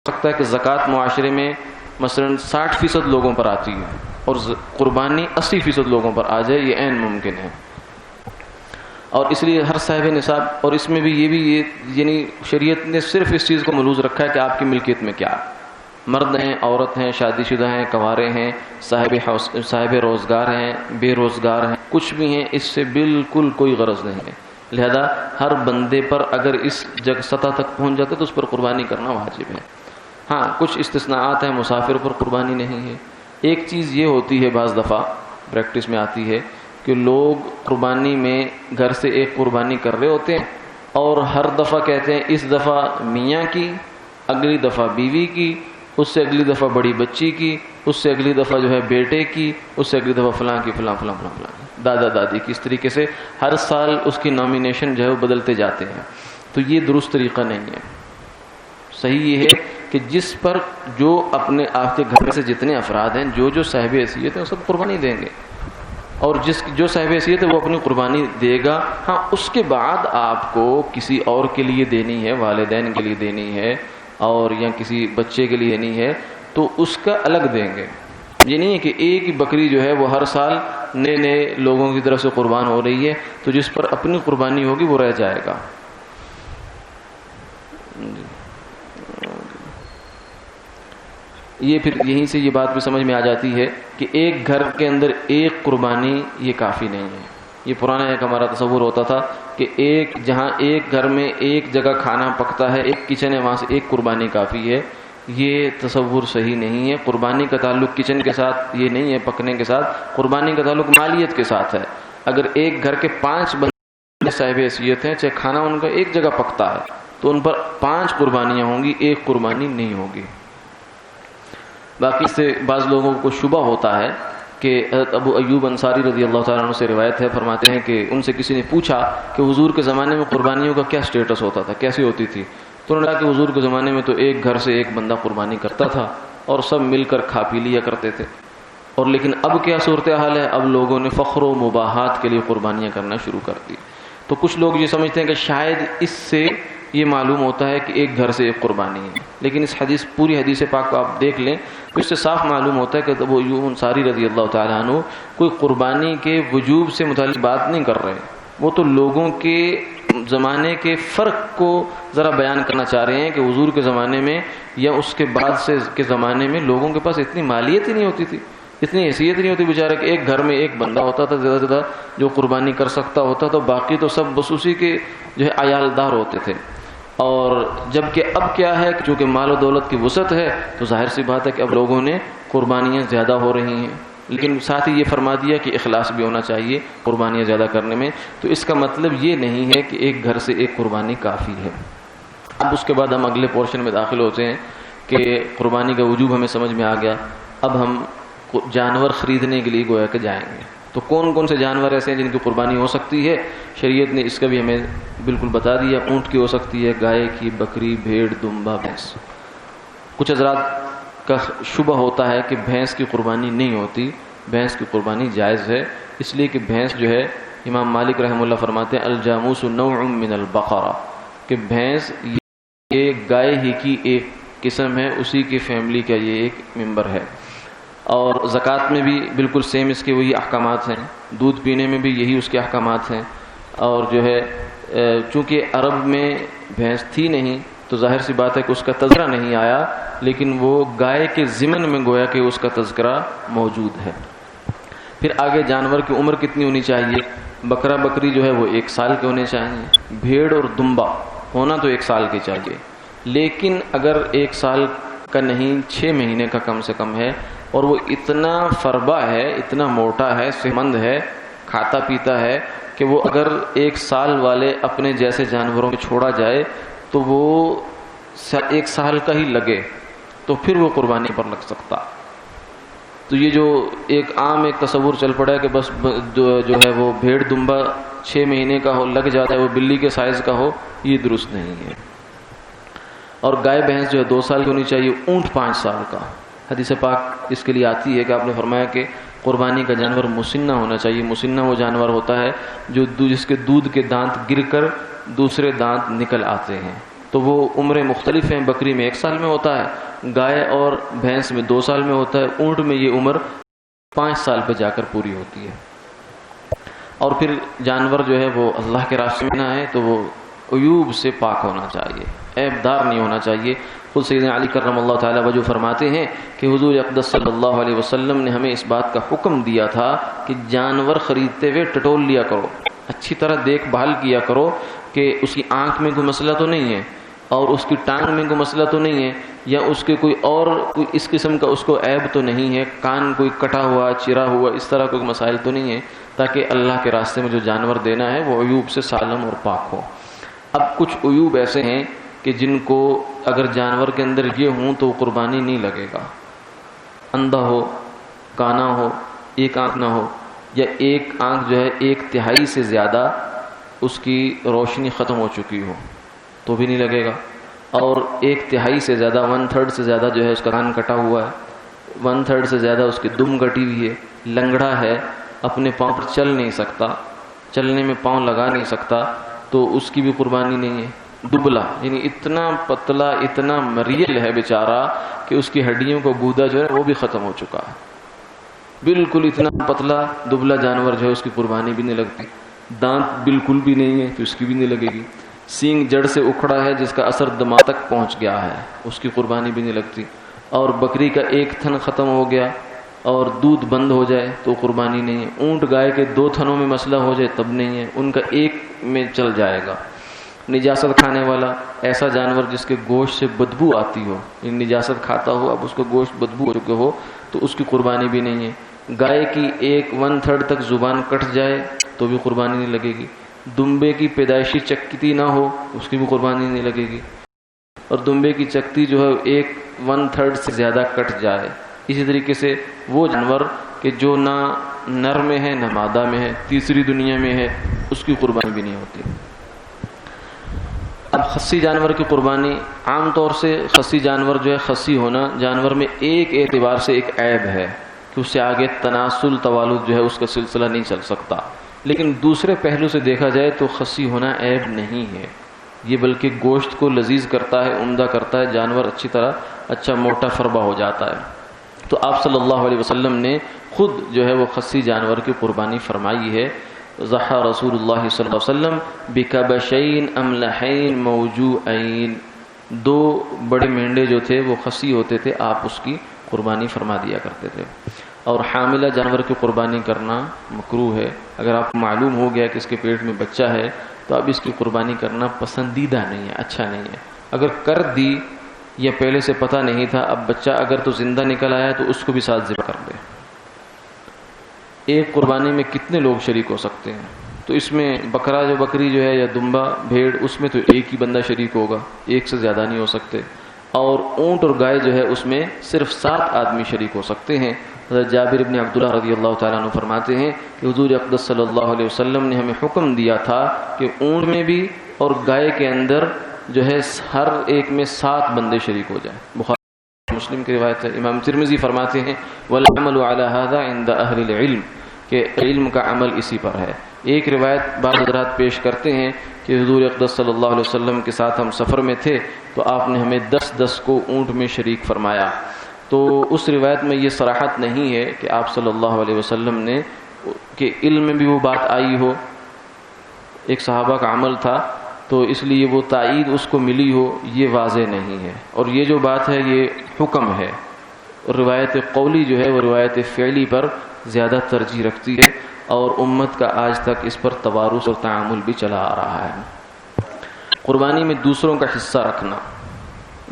سکتا ہے کہ زکوٰۃ معاشرے میں مثلا 60% لوگوں پر آتی ہے اور قربانی 80% لوگوں پر آ جائے، یہ عین ممکن ہے۔ اور اس لیے ہر صاحب نصاب، اور اس میں بھی یہ یعنی شریعت نے صرف اس چیز کو ملحوظ رکھا ہے کہ آپ کی ملکیت میں کیا ہے، مرد ہیں، عورت ہیں، شادی شدہ ہیں، کنوارے ہیں، صاحب روزگار ہیں، بے روزگار ہیں، کچھ بھی ہیں، اس سے بالکل کوئی غرض نہیں ہے۔ لہذا ہر بندے پر اگر اس سطح تک پہنچ جاتا ہے تو اس پر قربانی کرنا واجب ہے۔ ہاں کچھ استثناءات ہیں، مسافر پر قربانی نہیں ہے۔ ایک چیز یہ ہوتی ہے بعض دفعہ پریکٹس میں آتی ہے کہ لوگ قربانی میں گھر سے ایک قربانی کر رہے ہوتے ہیں اور ہر دفعہ کہتے ہیں اس دفعہ میاں کی، اگلی دفعہ بیوی کی، اس سے اگلی دفعہ بڑی بچی کی، اس سے اگلی دفعہ جو ہے بیٹے کی، اس سے اگلی دفعہ فلاں کی، فلاں فلاں فلاں فلاں دادا دادی کی، اس طریقے سے ہر سال اس کی نامینیشن جو ہے وہ بدلتے جاتے ہیں۔ تو یہ درست طریقہ نہیں ہے۔ صحیح یہ ہے کہ جس پر جو اپنے آپ کے گھر سے جتنے افراد ہیں، جو صاحب حیثیت ہیں وہ سب قربانی دیں گے، اور جو صاحب حیثیت ہے وہ اپنی قربانی دے گا۔ ہاں اس کے بعد آپ کو کسی اور کے لیے دینی ہے، والدین کے لیے دینی ہے اور یا کسی بچے کے لیے نہیں ہے تو اس کا الگ دیں گے۔ یہ نہیں ہے کہ ایک ہی بکری جو ہے وہ ہر سال نئے لوگوں کی طرف سے قربان ہو رہی ہے تو جس پر اپنی قربانی ہوگی وہ رہ جائے گا۔ یہ پھر یہیں سے یہ بات بھی سمجھ میں آ جاتی ہے کہ ایک گھر کے اندر ایک قربانی یہ کافی نہیں ہے۔ یہ پرانا ایک ہمارا تصور ہوتا تھا کہ جہاں ایک گھر میں ایک جگہ کھانا پکتا ہے، ایک کچن ہے، وہاں سے ایک قربانی کافی ہے۔ یہ تصور صحیح نہیں ہے۔ قربانی کا تعلق کچن کے ساتھ یہ نہیں ہے، پکنے کے ساتھ، قربانی کا تعلق مالیت کے ساتھ ہے۔ اگر ایک گھر کے 5 بندے صاحب حیثیت ہیں، چاہے کھانا ان کا ایک جگہ پکتا ہے تو ان پر 5 قربانیاں ہوں گی، ایک قربانی نہیں ہوگی۔ باقی سے بعض لوگوں کو شبہ ہوتا ہے کہ حضرت ابو ایوب انصاری رضی اللہ تعالیٰ عنہ سے روایت ہے، فرماتے ہیں کہ ان سے کسی نے پوچھا کہ حضور کے زمانے میں قربانیوں کا کیا سٹیٹس ہوتا تھا، کیسی ہوتی تھی؟ تو انہوں نے کہا کہ حضور کے زمانے میں تو ایک گھر سے ایک بندہ قربانی کرتا تھا اور سب مل کر کھا پی لیا کرتے تھے، اور لیکن اب کیا صورتحال ہے؟ اب لوگوں نے فخر و مباحات کے لیے قربانیاں کرنا شروع کر دی۔ تو کچھ لوگ یہ سمجھتے ہیں کہ شاید اس سے یہ معلوم ہوتا ہے کہ ایک گھر سے ایک قربانی ہے، لیکن اس پوری حدیث پاک کو آپ دیکھ لیں تو اس سے صاف معلوم ہوتا ہے کہ ابو ایوب انصاری رضی اللہ تعالیٰ عنہ کوئی قربانی کے وجوب سے متعلق بات نہیں کر رہے، وہ تو لوگوں کے زمانے کے فرق کو ذرا بیان کرنا چاہ رہے ہیں کہ حضور کے زمانے میں یا اس کے بعد سے کے زمانے میں لوگوں کے پاس اتنی مالیت ہی نہیں ہوتی تھی، اتنی حیثیت نہیں ہوتی بیچارے کہ ایک گھر میں ایک بندہ ہوتا تھا زیادہ سے زیادہ جو قربانی کر سکتا ہوتا، تو باقی تو سب بس اسی کے جو ہے عیالدار ہوتے تھے۔ اور جبکہ اب کیا ہے کہ چونکہ مال و دولت کی وسعت ہے تو ظاہر سی بات ہے کہ اب لوگوں نے قربانیاں زیادہ ہو رہی ہیں، لیکن ساتھ ہی یہ فرما دیا کہ اخلاص بھی ہونا چاہیے قربانیاں زیادہ کرنے میں۔ تو اس کا مطلب یہ نہیں ہے کہ ایک گھر سے ایک قربانی کافی ہے۔ اب اس کے بعد ہم اگلے پورشن میں داخل ہوتے ہیں کہ قربانی کا وجوب ہمیں سمجھ میں آ گیا، اب ہم جانور خریدنے کے لیے گویا کہ جائیں گے۔ تو کون کون سے جانور ایسے ہیں جن کی قربانی ہو سکتی ہے؟ شریعت نے اس کا بھی ہمیں بالکل بتا دیا۔ اونٹ کی ہو سکتی ہے، گائے کی، بکری، بھیڑ، دمبا، بھینس۔ کچھ حضرات کا شبہ ہوتا ہے کہ بھینس کی قربانی نہیں ہوتی، بھینس کی قربانی جائز ہے، اس لیے کہ بھینس جو ہے امام مالک رحمہ اللہ فرماتے ہیں الجاموس نوع من البقرہ، کہ بھینس یہ گائے ہی کی ایک قسم ہے اسی کی فیملی کا یہ ایک ممبر ہے. اور زکوٰۃ میں بھی بالکل سیم اس کے وہی احکامات ہیں، دودھ پینے میں بھی یہی اس کے احکامات ہیں. اور جو ہے چونکہ عرب میں بھینس تھی نہیں تو ظاہر سی بات ہے کہ اس کا تذکرہ نہیں آیا، لیکن وہ گائے کے ضمن میں گویا کہ اس کا تذکرہ موجود ہے. پھر آگے جانور کی عمر کتنی ہونی چاہیے؟ بکرا بکری جو ہے وہ 1 سال کے ہونے چاہیے، بھیڑ اور دمبا ہونا تو 1 سال کے چاہیے. لیکن اگر 1 سال کا نہیں 6 مہینے کا کم سے کم ہے اور وہ اتنا فربا ہے، اتنا موٹا ہے، صحت مند ہے، کھاتا پیتا ہے کہ وہ اگر 1 سال والے اپنے جیسے جانوروں کو چھوڑا جائے تو وہ 1 سال کا ہی لگے تو پھر وہ قربانی پر لگ سکتا. تو یہ جو ایک عام ایک تصور چل پڑا ہے کہ بس جو ہے وہ بھیڑ دمبا 6 مہینے کا ہو لگ جاتا ہے، وہ بلی کے سائز کا ہو، یہ درست نہیں ہے. اور گائے بھینس جو ہے 2 سال کی ہونی چاہیے، اونٹ 5 سال کا. حدیث پاک اس کے لیے آتی ہے کہ آپ نے فرمایا کہ قربانی کا جانور مسنہ ہونا چاہیے. مسنہ وہ جانور ہوتا ہے جس کے دودھ کے دانت گر کر دوسرے دانت نکل آتے ہیں. تو وہ عمریں مختلف ہیں، بکری میں 1 سال میں ہوتا ہے، گائے اور بھینس میں 2 سال میں ہوتا ہے، اونٹ میں یہ عمر 5 سال پہ جا کر پوری ہوتی ہے. اور پھر جانور جو ہے وہ اللہ کے راستے میں نہ ہے تو وہ عیوب سے پاک ہونا چاہیے، عیب دار نہیں ہونا چاہیے. خود سیدنا علی کرم اللہ تعالیٰ وجہ فرماتے ہیں کہ حضور اقدس صلی اللہ علیہ وسلم نے ہمیں اس بات کا حکم دیا تھا کہ جانور خریدتے ہوئے ٹٹول لیا کرو، اچھی طرح دیکھ بھال کیا کرو کہ اس کی آنکھ میں کوئی مسئلہ تو نہیں ہے اور اس کی ٹانگ میں کوئی مسئلہ تو نہیں ہے، یا اس کے کوئی اس قسم کا اس کو عیب تو نہیں ہے، کان کوئی کٹا ہوا چرا ہوا اس طرح کوئی مسائل تو نہیں ہے، تاکہ اللہ کے راستے میں جو جانور دینا ہے وہ عیوب سے سالم اور پاک ہو. اب کچھ عیوب ایسے ہیں کہ جن کو اگر جانور کے اندر یہ ہوں تو قربانی نہیں لگے گا. اندھا ہو، کانا ہو، 1 آنکھ نہ ہو، یا 1 آنکھ جو ہے 1/3 سے زیادہ اس کی روشنی ختم ہو چکی ہو تو بھی نہیں لگے گا. اور 1/3 سے زیادہ 1/3 سے زیادہ جو ہے اس کا کان کٹا ہوا ہے، 1/3 سے زیادہ اس کی دم کٹی ہوئی ہے، لنگڑا ہے، اپنے پاؤں پر چل نہیں سکتا، چلنے میں پاؤں لگا نہیں سکتا، تو اس کی بھی قربانی نہیں ہے. دبلا یعنی اتنا پتلا اتنا مریل ہے بیچارہ کہ اس کی ہڈیوں کا گودا جو ہے وہ بھی ختم ہو چکا ہے، بالکل اتنا پتلا دبلا جانور جو ہے اس کی قربانی بھی نہیں لگتی. دانت بالکل بھی نہیں ہے تو اس کی بھی نہیں لگے گی. سینگ جڑ سے اکھڑا ہے جس کا اثر دماغ تک پہنچ گیا ہے، اس کی قربانی بھی نہیں لگتی. اور بکری کا 1 تھن ختم ہو گیا اور دودھ بند ہو جائے تو قربانی نہیں ہے. اونٹ گائے کے 2 تھنوں میں مسئلہ ہو جائے تب نہیں ہے، ان کا 1 میں چل جائے گا. نجاست کھانے والا ایسا جانور جس کے گوشت سے بدبو آتی ہو، یعنی نجاست کھاتا ہو اب اس کا گوشت بدبو ہو چکے ہو تو اس کی قربانی بھی نہیں ہے. گائے کی 1/3 تک زبان کٹ جائے تو بھی قربانی نہیں لگے گی. دمبے کی پیدائشی چکتی نہ ہو اس کی بھی قربانی نہیں لگے گی. اور دمبے کی چکتی جو ہے 1/3 سے زیادہ کٹ جائے. اسی طریقے سے وہ جانور کہ جو نہ نر میں ہے نہ مادہ میں ہے، تیسری دنیا میں ہے، اس کی قربانی بھی نہیں ہوتی. اب خصی جانور کی قربانی، عام طور سے خصی جانور جو ہے، خصی ہونا جانور میں ایک اعتبار سے ایک عیب ہے کہ اس سے آگے تناسل توالد جو ہے اس کا سلسلہ نہیں چل سکتا. لیکن دوسرے پہلو سے دیکھا جائے تو خصی ہونا عیب نہیں ہے، یہ بلکہ گوشت کو لذیذ کرتا ہے، عمدہ کرتا ہے، جانور اچھی طرح اچھا موٹا فربا ہو جاتا ہے. تو آپ صلی اللہ علیہ وسلم نے خود جو ہے وہ خصی جانور کی قربانی فرمائی ہے. ضحى رسول اللہ صلی اللہ علیہ وسلم بکبشین املحین موجوعین، 2 بڑے مینڈے جو تھے وہ خصی ہوتے تھے، آپ اس کی قربانی فرما دیا کرتے تھے. اور حاملہ جانور کی قربانی کرنا مکروہ ہے. اگر آپ کو معلوم ہو گیا کہ اس کے پیٹ میں بچہ ہے تو اب اس کی قربانی کرنا پسندیدہ نہیں ہے، اچھا نہیں ہے. اگر کر دی یا پہلے سے پتہ نہیں تھا، اب بچہ اگر تو زندہ نکل آیا تو اس کو بھی ساتھ ذبح کر دے. ایک قربانی میں کتنے لوگ شریک ہو سکتے ہیں؟ تو اس میں بکری جو ہے یا دمبا بھیڑ، اس میں تو ایک ہی بندہ شریک ہوگا، ایک سے زیادہ نہیں ہو سکتے. اور اونٹ اور گائے جو ہے اس میں صرف 7 آدمی شریک ہو سکتے ہیں. حضرت جابر بن عبداللہ رضی اللہ تعالیٰ عنہ فرماتے ہیں کہ حضور اقدس صلی اللہ علیہ وسلم نے ہمیں حکم دیا تھا کہ اونٹ میں بھی اور گائے کے اندر جو ہے ہر ایک میں 7 بندے شریک ہو جائیں. بخاری مسلم کی روایت ہے. امام ترمذی فرماتے ہیں والعمل على هذا عند اہل العلم، کہ علم کا عمل اسی پر ہے. ایک روایت بعض حضرات پیش کرتے ہیں کہ حضور اقدس صلی اللہ علیہ وسلم کے ساتھ ہم سفر میں تھے تو آپ نے ہمیں 10 کو اونٹ میں شریک فرمایا. تو اس روایت میں یہ صراحت نہیں ہے کہ آپ صلی اللہ علیہ وسلم نے کہ علم میں بھی وہ بات آئی ہو، ایک صحابہ کا عمل تھا تو اس لیے وہ تائید اس کو ملی ہو، یہ واضح نہیں ہے. اور یہ جو بات ہے یہ حکم ہے. روایت قولی جو ہے وہ روایت فعلی پر زیادہ ترجیح رکھتی ہے، اور امت کا آج تک اس پر توارث اور تعامل بھی چلا آ رہا ہے. قربانی میں دوسروں کا حصہ رکھنا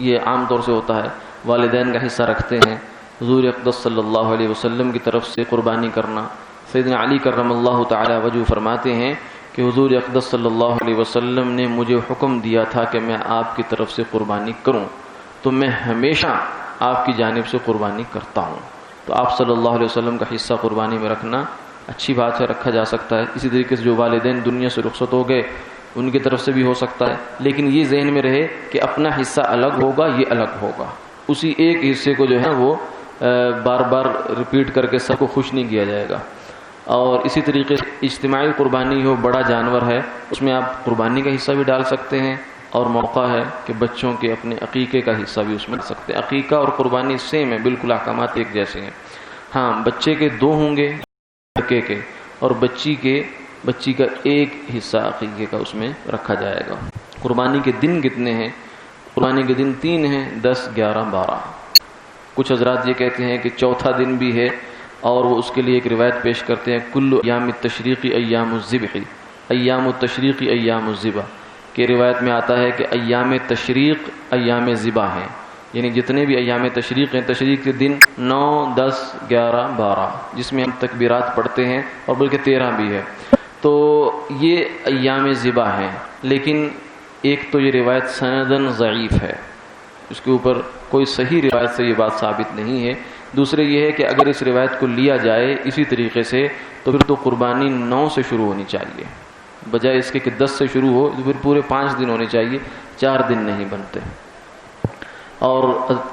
یہ عام طور سے ہوتا ہے، والدین کا حصہ رکھتے ہیں. حضور اقدس صلی اللہ علیہ وسلم کی طرف سے قربانی کرنا، سیدنا علی کرم اللہ تعالی وجہ فرماتے ہیں کہ حضور اقدس صلی اللہ علیہ وسلم نے مجھے حکم دیا تھا کہ میں آپ کی طرف سے قربانی کروں، تو میں ہمیشہ آپ کی جانب سے قربانی کرتا ہوں. تو آپ صلی اللہ علیہ وسلم کا حصہ قربانی میں رکھنا اچھی بات ہے، رکھا جا سکتا ہے. اسی طریقے سے جو والدین دنیا سے رخصت ہو گئے ان کی طرف سے بھی ہو سکتا ہے، لیکن یہ ذہن میں رہے کہ اپنا حصہ الگ ہوگا، یہ الگ ہوگا. اسی ایک حصے کو جو ہے وہ بار بار ریپیٹ کر کے سب کو خوش نہیں کیا جائے گا. اور اسی طریقے سے اجتماعی قربانی ہو، بڑا جانور ہے اس میں آپ قربانی کا حصہ بھی ڈال سکتے ہیں، اور موقع ہے کہ بچوں کے اپنے عقیقے کا حصہ بھی اس میں ڈال سکتے ہیں. عقیقہ اور قربانی سیم ہے، بالکل احکامات ایک جیسے ہیں. ہاں بچے کے 2 ہوں گے لڑکے کے، اور بچی کا ایک حصہ عقیقے کا اس میں رکھا جائے گا. قربانی کے دن کتنے ہیں؟ قربانی کے دن 3 ہیں، 10، 11، 12. کچھ حضرات یہ کہتے ہیں کہ چوتھا دن بھی ہے، اور وہ اس کے لیے ایک روایت پیش کرتے ہیں کل ایام التشریقی ایام الذبح، ایام التشریقی ایام الذبح. کہ روایت میں آتا ہے کہ ایام تشریق ایام ذبح ہیں، یعنی جتنے بھی ایام تشریق ہیں، تشریق کے دن 9، 10، 11، 12 جس میں ہم تکبیرات پڑھتے ہیں، اور بلکہ 13 بھی ہے. تو یہ ایام ذبح ہیں. لیکن ایک تو یہ روایت سندن ضعیف ہے، اس کے اوپر کوئی صحیح روایت سے یہ بات ثابت نہیں ہے. دوسرے یہ ہے کہ اگر اس روایت کو لیا جائے اسی طریقے سے تو پھر تو قربانی 9 سے شروع ہونی چاہیے، بجائے اس کے کہ 10 سے شروع ہو تو پھر پورے 5 دن ہونے چاہیے، 4 دن نہیں بنتے. اور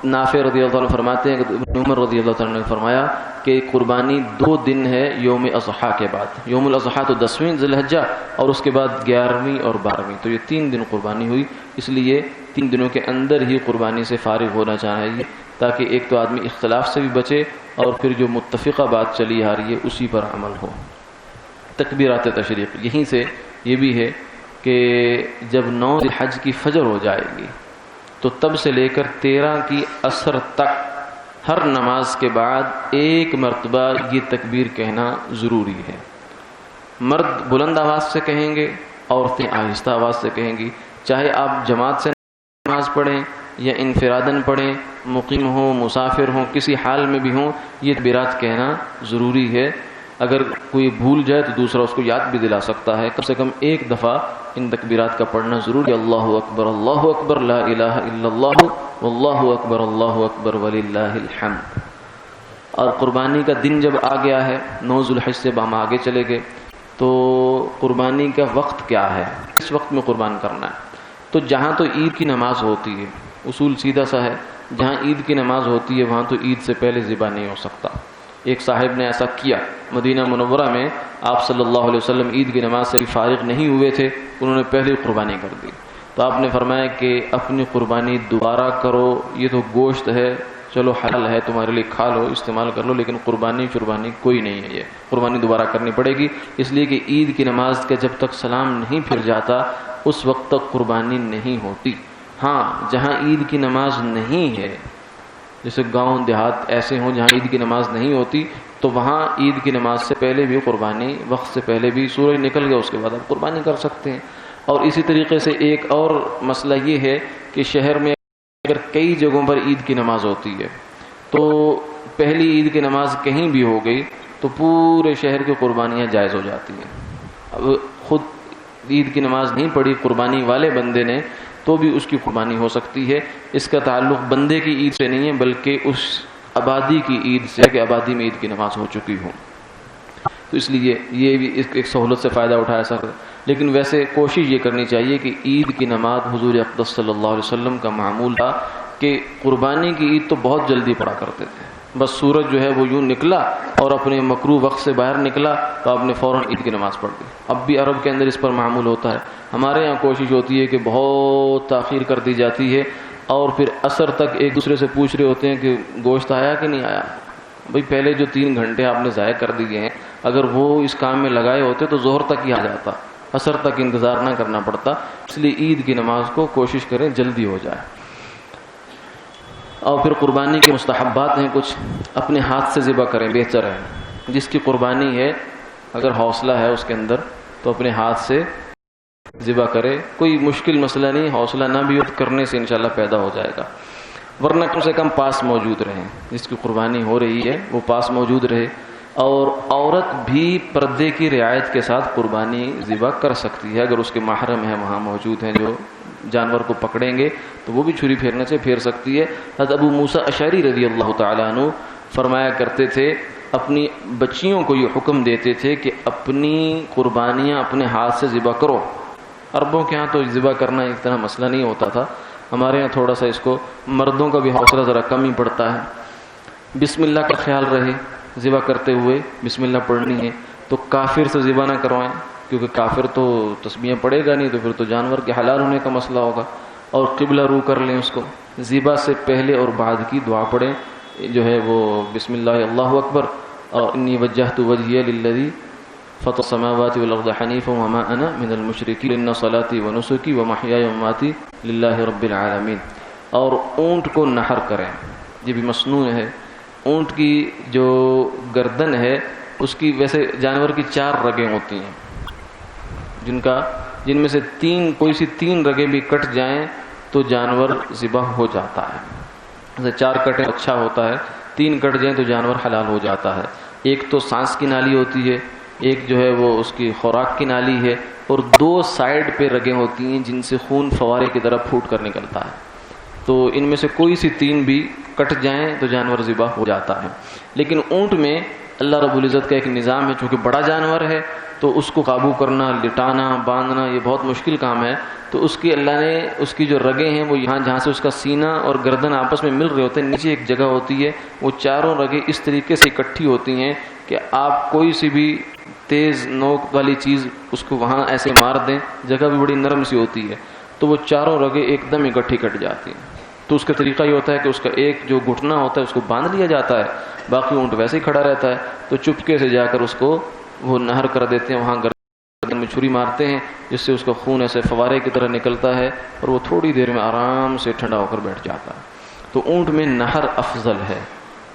نافع رضی اللہ عنہ فرماتے ہیں کہ ابن عمر رضی اللہ عنہ نے فرمایا کہ قربانی 2 دن ہے یوم اضحیٰ کے بعد. یوم الاضحیٰ تو 10ویں ذی الحجہ، اور اس کے بعد 11ویں اور 12ویں، تو یہ 3 دن قربانی ہوئی. اس لیے 3 دنوں کے اندر ہی قربانی سے فارغ ہونا چاہیے، تاکہ ایک تو آدمی اختلاف سے بھی بچے، اور پھر جو متفقہ بات چلی آ رہی ہے اسی پر عمل ہو. تکبیرات تشریق، یہیں سے یہ بھی ہے کہ جب 9 ذی الحج کی فجر ہو جائے گی تو تب سے لے کر 13 کی عصر تک ہر نماز کے بعد 1 مرتبہ یہ تکبیر کہنا ضروری ہے. مرد بلند آواز سے کہیں گے، عورتیں آہستہ آواز سے کہیں گی. چاہے آپ جماعت سے نماز پڑھیں یا انفراداً پڑھیں، مقیم ہوں، مسافر ہوں، کسی حال میں بھی ہوں، یہ تکبیرات کہنا ضروری ہے. اگر کوئی بھول جائے تو دوسرا اس کو یاد بھی دلا سکتا ہے. کم سے کم 1 دفعہ ان تکبیرات کا پڑھنا ضروری ہے. اللہ اکبر لا الہ الا اللہ واللہ اکبر وللہ الحمد. اور قربانی کا دن جب آ گیا ہے، 9 ذی الحج سے ہم آگے چلے گئے، تو قربانی کا وقت کیا ہے، کس وقت میں قربان کرنا ہے؟ تو جہاں تو عید کی نماز ہوتی ہے، اصول سیدھا سا ہے، جہاں عید کی نماز ہوتی ہے وہاں تو عید سے پہلے ذبح نہیں ہو سکتا. ایک صاحب نے ایسا کیا، مدینہ منورہ میں آپ صلی اللہ علیہ وسلم عید کی نماز سے فارغ نہیں ہوئے تھے، انہوں نے پہلے قربانی کر دی. تو آپ نے فرمایا کہ اپنی قربانی دوبارہ کرو، یہ تو گوشت ہے، چلو حلال ہے تمہارے لیے، کھا لو، استعمال کر لو، لیکن قربانی کوئی نہیں ہے، یہ قربانی دوبارہ کرنی پڑے گی. اس لیے کہ عید کی نماز کا جب تک سلام نہیں پھر جاتا اس وقت تک قربانی نہیں ہوتی. ہاں جہاں عید کی نماز نہیں ہے، جیسے گاؤں دیہات ایسے ہوں جہاں عید کی نماز نہیں ہوتی، تو وہاں عید کی نماز سے پہلے بھی قربانی، وقت سے پہلے بھی، سورج نکل گیا اس کے بعد آپ قربانی کر سکتے ہیں. اور اسی طریقے سے ایک اور مسئلہ یہ ہے کہ شہر میں اگر کئی جگہوں پر عید کی نماز ہوتی ہے تو پہلی عید کی نماز کہیں بھی ہو گئی تو پورے شہر کی قربانیاں جائز ہو جاتی ہیں. اب خود عید کی نماز نہیں پڑھی قربانی والے بندے نے تو بھی اس کی قربانی ہو سکتی ہے. اس کا تعلق بندے کی عید سے نہیں ہے بلکہ اس آبادی کی عید سے کہ آبادی میں عید کی نماز ہو چکی ہو. تو اس لیے یہ بھی ایک سہولت سے فائدہ اٹھایا سکتا ہے. لیکن ویسے کوشش یہ کرنی چاہیے کہ عید کی نماز حضور اقدس صلی اللہ علیہ وسلم کا معمول تھا کہ قربانی کی عید تو بہت جلدی پڑا کرتے تھے، بس سورج جو ہے وہ یوں نکلا اور اپنے مکروہ وقت سے باہر نکلا تو آپ نے فوراً عید کی نماز پڑھ دی۔ اب بھی عرب کے اندر اس پر معمول ہوتا ہے، ہمارے یہاں کوشش ہوتی ہے کہ بہت تاخیر کر دی جاتی ہے اور پھر عصر تک ایک دوسرے سے پوچھ رہے ہوتے ہیں کہ گوشت آیا کہ نہیں آیا۔ بھئی پہلے جو 3 گھنٹے آپ نے ضائع کر دیے ہیں، اگر وہ اس کام میں لگائے ہوتے تو ظہر تک ہی آ جاتا، عصر تک انتظار نہ کرنا پڑتا۔ اس لیے عید کی نماز کو کوشش کریں جلدی ہو جائے۔ اور پھر قربانی کے مستحبات ہیں کچھ، اپنے ہاتھ سے ذبح کریں، بہتر ہے۔ جس کی قربانی ہے اگر حوصلہ ہے اس کے اندر تو اپنے ہاتھ سے ذبح کرے، کوئی مشکل مسئلہ نہیں، حوصلہ نہ بھی ہو کرنے سے انشاءاللہ پیدا ہو جائے گا، ورنہ کم سے کم پاس موجود رہیں، جس کی قربانی ہو رہی ہے وہ پاس موجود رہے۔ اور عورت بھی پردے کی رعایت کے ساتھ قربانی ذبح کر سکتی ہے، اگر اس کے محرم ہیں وہاں موجود ہیں جو جانور کو پکڑیں گے تو وہ بھی چھری پھیرنے سے پھیر سکتی ہے۔ حضرت ابو موسیٰ اشعری رضی اللہ تعالیٰ عنہ فرمایا کرتے تھے، اپنی بچیوں کو یہ حکم دیتے تھے کہ اپنی قربانیاں اپنے ہاتھ سے ذبح کرو۔ عربوں کے ہاں تو ذبح کرنا ایک طرح مسئلہ نہیں ہوتا تھا، ہمارے ہاں تھوڑا سا اس کو مردوں کا بھی حوصلہ ذرا کم ہی پڑتا ہے۔ بسم اللہ کا خیال رہے، ذبح کرتے ہوئے بسم اللہ پڑھنی ہے، تو کافر سے ذبح نہ کروائیں، کیونکہ کافر تو تسبیحیں پڑھے گا نہیں، تو پھر تو جانور کے حلال ہونے کا مسئلہ ہوگا۔ اور قبلہ رو کر لیں اس کو، ذبح سے پہلے اور بعد کی دعا پڑھیں، جو ہے وہ بسم اللہ اللہ اکبر اور انی وجہت وجہی للذی فطر السماوات والارض حنیفا وما انا من المشرکین ان صلاتي ونسکی ومحیای ومماتی للہ رب العالمین۔ اور اونٹ کو نحر کریں، یہ بھی مسنون ہے۔ اونٹ کی جو گردن ہے اس کی، ویسے جانور کی 4 رگیں ہوتی ہیں جن میں سے کوئی سی 3 رگیں بھی کٹ جائیں تو جانور ذبح ہو جاتا ہے۔ جیسے 4 کٹیں اچھا ہوتا ہے، 3 کٹ جائیں تو جانور حلال ہو جاتا ہے۔ ایک تو سانس کی نالی ہوتی ہے، ایک جو ہے وہ اس کی خوراک کی نالی ہے، اور 2 سائیڈ پہ رگیں ہوتی ہیں جن سے خون فوارے کی طرح پھوٹ کر نکلتا ہے۔ تو ان میں سے کوئی سی 3 بھی کٹ جائیں تو جانور ذبح ہو جاتا ہے۔ لیکن اونٹ میں اللہ رب العزت کا ایک نظام ہے، چونکہ بڑا جانور ہے تو اس کو قابو کرنا، لٹانا، باندھنا یہ بہت مشکل کام ہے۔ تو اس کی اللہ نے اس کی جو رگیں ہیں وہ یہاں جہاں سے اس کا سینہ اور گردن آپس میں مل رہے ہوتے ہیں، نیچے ایک جگہ ہوتی ہے، وہ چاروں رگیں اس طریقے سے اکٹھی ہوتی ہیں کہ آپ کوئی سی بھی تیز نوک والی چیز اس کو وہاں ایسے مار دیں، جگہ بھی بڑی نرم سی ہوتی ہے، تو وہ چاروں رگیں ایک دم اکٹھی کٹ جاتی ہیں۔ تو اس کا طریقہ یہ ہوتا ہے کہ اس کا ایک جو گھٹنا ہوتا ہے اس کو باندھ لیا جاتا ہے، باقی اونٹ ویسے ہی کھڑا رہتا ہے، تو چپکے سے جا کر اس کو وہ نہر کر دیتے ہیں، وہاں گردن میں چھری مارتے ہیں، جس سے اس کا خون ایسے فوارے کی طرح نکلتا ہے اور وہ تھوڑی دیر میں آرام سے ٹھنڈا ہو کر بیٹھ جاتا ہے۔ تو اونٹ میں نہر افضل ہے،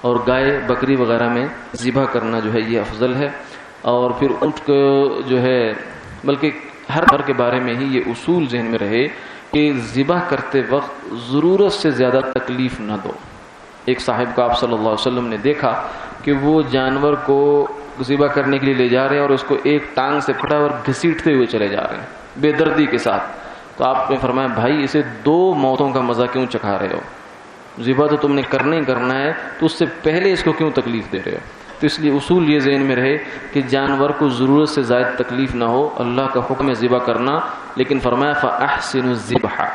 اور گائے بکری وغیرہ میں ذبح کرنا جو ہے یہ افضل ہے۔ اور پھر اونٹ کو جو ہے، بلکہ ہر گھر کے بارے میں ہی یہ اصول ذہن میں رہے کہ ذبح کرتے وقت ضرورت سے زیادہ تکلیف نہ دو۔ ایک صاحب کو آپ صلی اللہ علیہ وسلم نے دیکھا کہ وہ جانور کو ذبح کرنے کے لیے لے جا رہے ہیں اور اس کو ایک ٹانگ سے پکڑا اور گھسیٹتے ہوئے چلے جا رہے ہیں بے دردی کے ساتھ۔ تو آپ نے فرمایا، بھائی اسے 2 موتوں کا مزہ کیوں چکھا رہے ہو؟ ذبح تو تم نے کرنا ہی کرنا ہے، تو اس سے پہلے اس کو کیوں تکلیف دے رہے ہو؟ تو اس لیے اصول یہ ذہن میں رہے کہ جانور کو ضرورت سے زائد تکلیف نہ ہو، اللہ کا حکم ہے ذبح کرنا، لیکن فرمایا فَأَحْسِنُوا الذِّبْحَ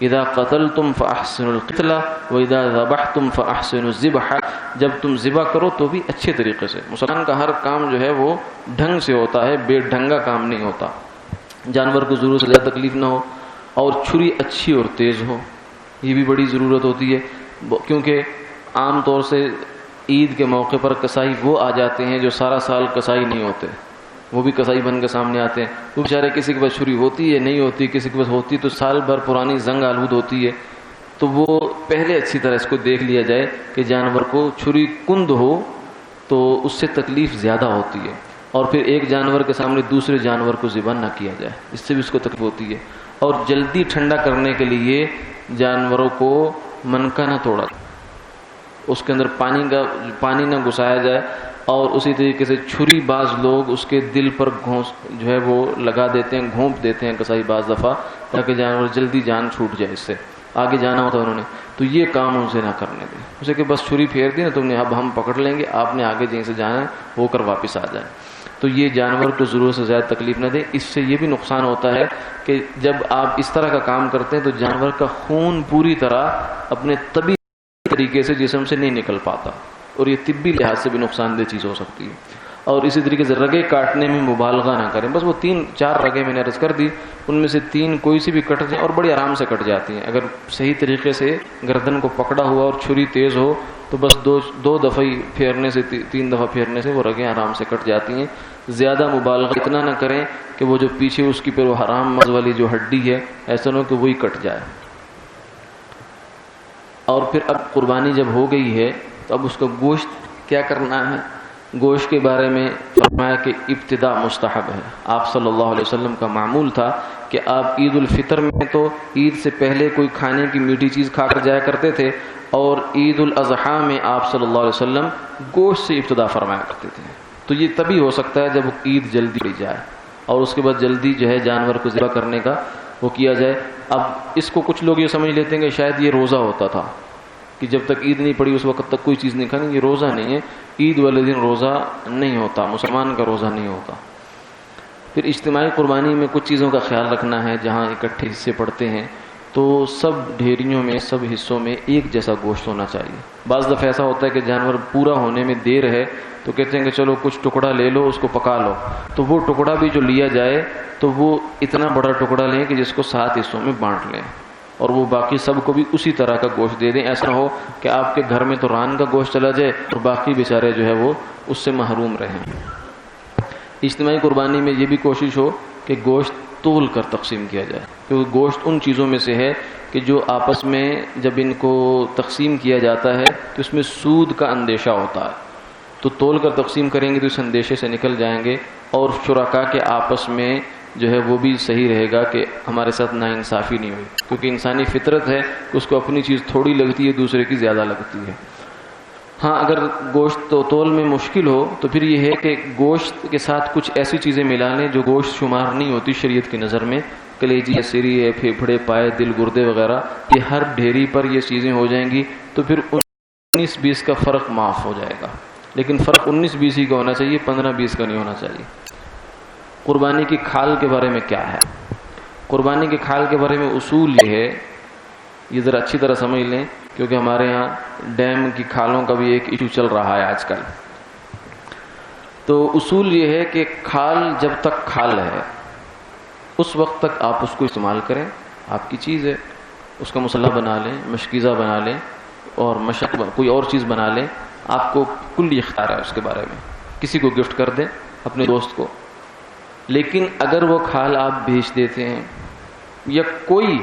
اذا قتلتم فاحسنوا القتل واذا ذبحتم فاحسنوا الذبح۔ جب تم ذبح کرو تو بھی اچھے طریقے سے۔ مسلمان کا ہر کام جو ہے وہ ڈھنگ سے ہوتا ہے، بے ڈھنگا کام نہیں ہوتا۔ جانور کو ضرورت سے زیادہ تکلیف نہ ہو، اور چھری اچھی اور تیز ہو، یہ بھی بڑی ضرورت ہوتی ہے، کیونکہ عام طور سے عید کے موقع پر کسائی وہ آ جاتے ہیں جو سارا سال کسائی نہیں ہوتے، وہ بھی کسائی بن کے سامنے آتے ہیں۔ وہ بیچارے کسی کے پاس چھری ہوتی ہے، نہیں ہوتی، کسی کے پاس ہوتی تو سال بھر پرانی زنگ آلود ہوتی ہے، تو وہ پہلے اچھی طرح اس کو دیکھ لیا جائے کہ جانور کو چھری کند ہو تو اس سے تکلیف زیادہ ہوتی ہے، اور پھر ایک جانور کے سامنے دوسرے جانور کو ذبح نہ کیا جائے، اس سے بھی اس کو تکلیف ہوتی ہے۔ اور جلدی ٹھنڈا کرنے کے لیے جانوروں کو منکا نہ توڑا، اس کے اندر پانی نہ گھسایا جائے، اور اسی طریقے سے چھری بعض لوگ اس کے دل پر جو ہے وہ لگا دیتے ہیں، گھونپ دیتے ہیں کسائی بعض دفعہ، تاکہ جانور جلدی جان چھوٹ جائے، اس سے آگے جانا ہوتا ہے انہوں نے۔ تو یہ کام ان سے نہ کرنے دیں. اسے کہ بس چھری پھیر دی نا تم نے, اب ہم پکڑ لیں گے, آپ نے آگے جہیں سے جانا ہے ہو کر واپس آ جائیں. تو یہ جانور کو ضرورت سے زیادہ تکلیف نہ دیں. اس سے یہ بھی نقصان ہوتا ہے کہ جب آپ اس طرح کا کام کرتے ہیں تو جانور کا خون پوری طرح اپنے طبیعی طریقے سے جسم سے نہیں نکل پاتا, اور یہ طبی لحاظ سے بھی نقصان دہ چیز ہو سکتی ہے. اور اسی طریقے سے رگیں کاٹنے میں مبالغہ نہ کریں. بس وہ 3-4 رگیں میں نے عرض کر دی, ان میں سے 3 کوئی سی بھی کٹ جائیں اور بڑی آرام سے کٹ جاتی ہیں. اگر صحیح طریقے سے گردن کو پکڑا ہوا اور چھری تیز ہو تو بس 2 دفعہ ہی پھیرنے سے 3 دفعہ پھیرنے سے وہ رگیں آرام سے کٹ جاتی ہیں. زیادہ مبالغہ اتنا نہ کریں کہ وہ جو پیچھے اس کی پھر وہ حرام مز والی جو ہڈی ہے ایسا نہ ہو کہ وہی کٹ جائے. اور پھر اب قربانی جب ہو گئی ہے تو اب اس کا گوشت کیا کرنا ہے. گوشت کے بارے میں فرمایا کہ ابتدا مستحب ہے. آپ صلی اللہ علیہ وسلم کا معمول تھا کہ آپ عید الفطر میں تو عید سے پہلے کوئی کھانے کی میٹھی چیز کھا کر جایا کرتے تھے, اور عید الاضحیٰ میں آپ صلی اللہ علیہ وسلم گوشت سے ابتدا فرمایا کرتے تھے. تو یہ تبھی ہو سکتا ہے جب عید جلدی پڑ جائے اور اس کے بعد جلدی جو ہے جانور کو ذبح کرنے کا وہ کیا جائے. اب اس کو کچھ لوگ یہ سمجھ لیتے ہیں کہ شاید یہ روزہ ہوتا تھا کہ جب تک عید نہیں پڑی اس وقت تک کوئی چیز نہیں کھانی. یہ روزہ نہیں ہے, عید والے دن روزہ نہیں ہوتا, مسلمان کا روزہ نہیں ہوتا. پھر اجتماعی قربانی میں کچھ چیزوں کا خیال رکھنا ہے. جہاں اکٹھے حصے پڑتے ہیں تو سب ڈھیریوں میں سب حصوں میں ایک جیسا گوشت ہونا چاہیے. بعض دفعہ ایسا ہوتا ہے کہ جانور پورا ہونے میں دیر ہے تو کہتے ہیں کہ چلو کچھ ٹکڑا لے لو, اس کو پکا لو. تو وہ ٹکڑا بھی جو لیا جائے تو وہ اتنا بڑا ٹکڑا لیں کہ جس کو 7 حصوں میں بانٹ لیں, اور وہ باقی سب کو بھی اسی طرح کا گوشت دے دیں. ایسا ہو کہ آپ کے گھر میں تو ران کا گوشت چلا جائے اور باقی بیچارے جو ہے وہ اس سے محروم رہیں. اجتماعی قربانی میں یہ بھی کوشش ہو کہ گوشت تول کر تقسیم کیا جائے, کیونکہ گوشت ان چیزوں میں سے ہے کہ جو آپس میں جب ان کو تقسیم کیا جاتا ہے تو اس میں سود کا اندیشہ ہوتا ہے. تو تول کر تقسیم کریں گے تو اس اندیشے سے نکل جائیں گے, اور شرکاء کے آپس میں جو ہے وہ بھی صحیح رہے گا کہ ہمارے ساتھ ناانصافی نہیں ہوئی. کیونکہ انسانی فطرت ہے کہ اس کو اپنی چیز تھوڑی لگتی ہے, دوسرے کی زیادہ لگتی ہے. ہاں اگر گوشت تو تول میں مشکل ہو تو پھر یہ ہے کہ گوشت کے ساتھ کچھ ایسی چیزیں ملا لیں جو گوشت شمار نہیں ہوتی شریعت کی نظر میں. کلیجی ہے, سری ہے, پھیپھڑے, پائے, دل, گردے وغیرہ, یہ ہر ڈھیری پر یہ چیزیں ہو جائیں گی تو پھر 19-20 کا فرق معاف ہو جائے گا. لیکن فرق 19-20 ہی کا ہونا چاہیے, 15-20 کا نہیں ہونا چاہیے. قربانی کی کھال کے بارے میں کیا ہے؟ قربانی کی کھال کے بارے میں اصول یہ ہے, یہ ذرا اچھی طرح سمجھ لیں کیونکہ ہمارے ہاں ڈیم کی کھالوں کا بھی ایک ایشو چل رہا ہے آج کل. تو اصول یہ ہے کہ کھال جب تک کھال ہے اس وقت تک آپ اس کو استعمال کریں. آپ کی چیز ہے, اس کا مسلح بنا لیں, مشکیزہ بنا لیں, اور کوئی اور چیز بنا لیں. آپ کو کلی اختیار ہے اس کے بارے میں. کسی کو گفٹ کر دیں, اپنے دوست کو. لیکن اگر وہ کھال آپ بیچ دیتے ہیں یا کوئی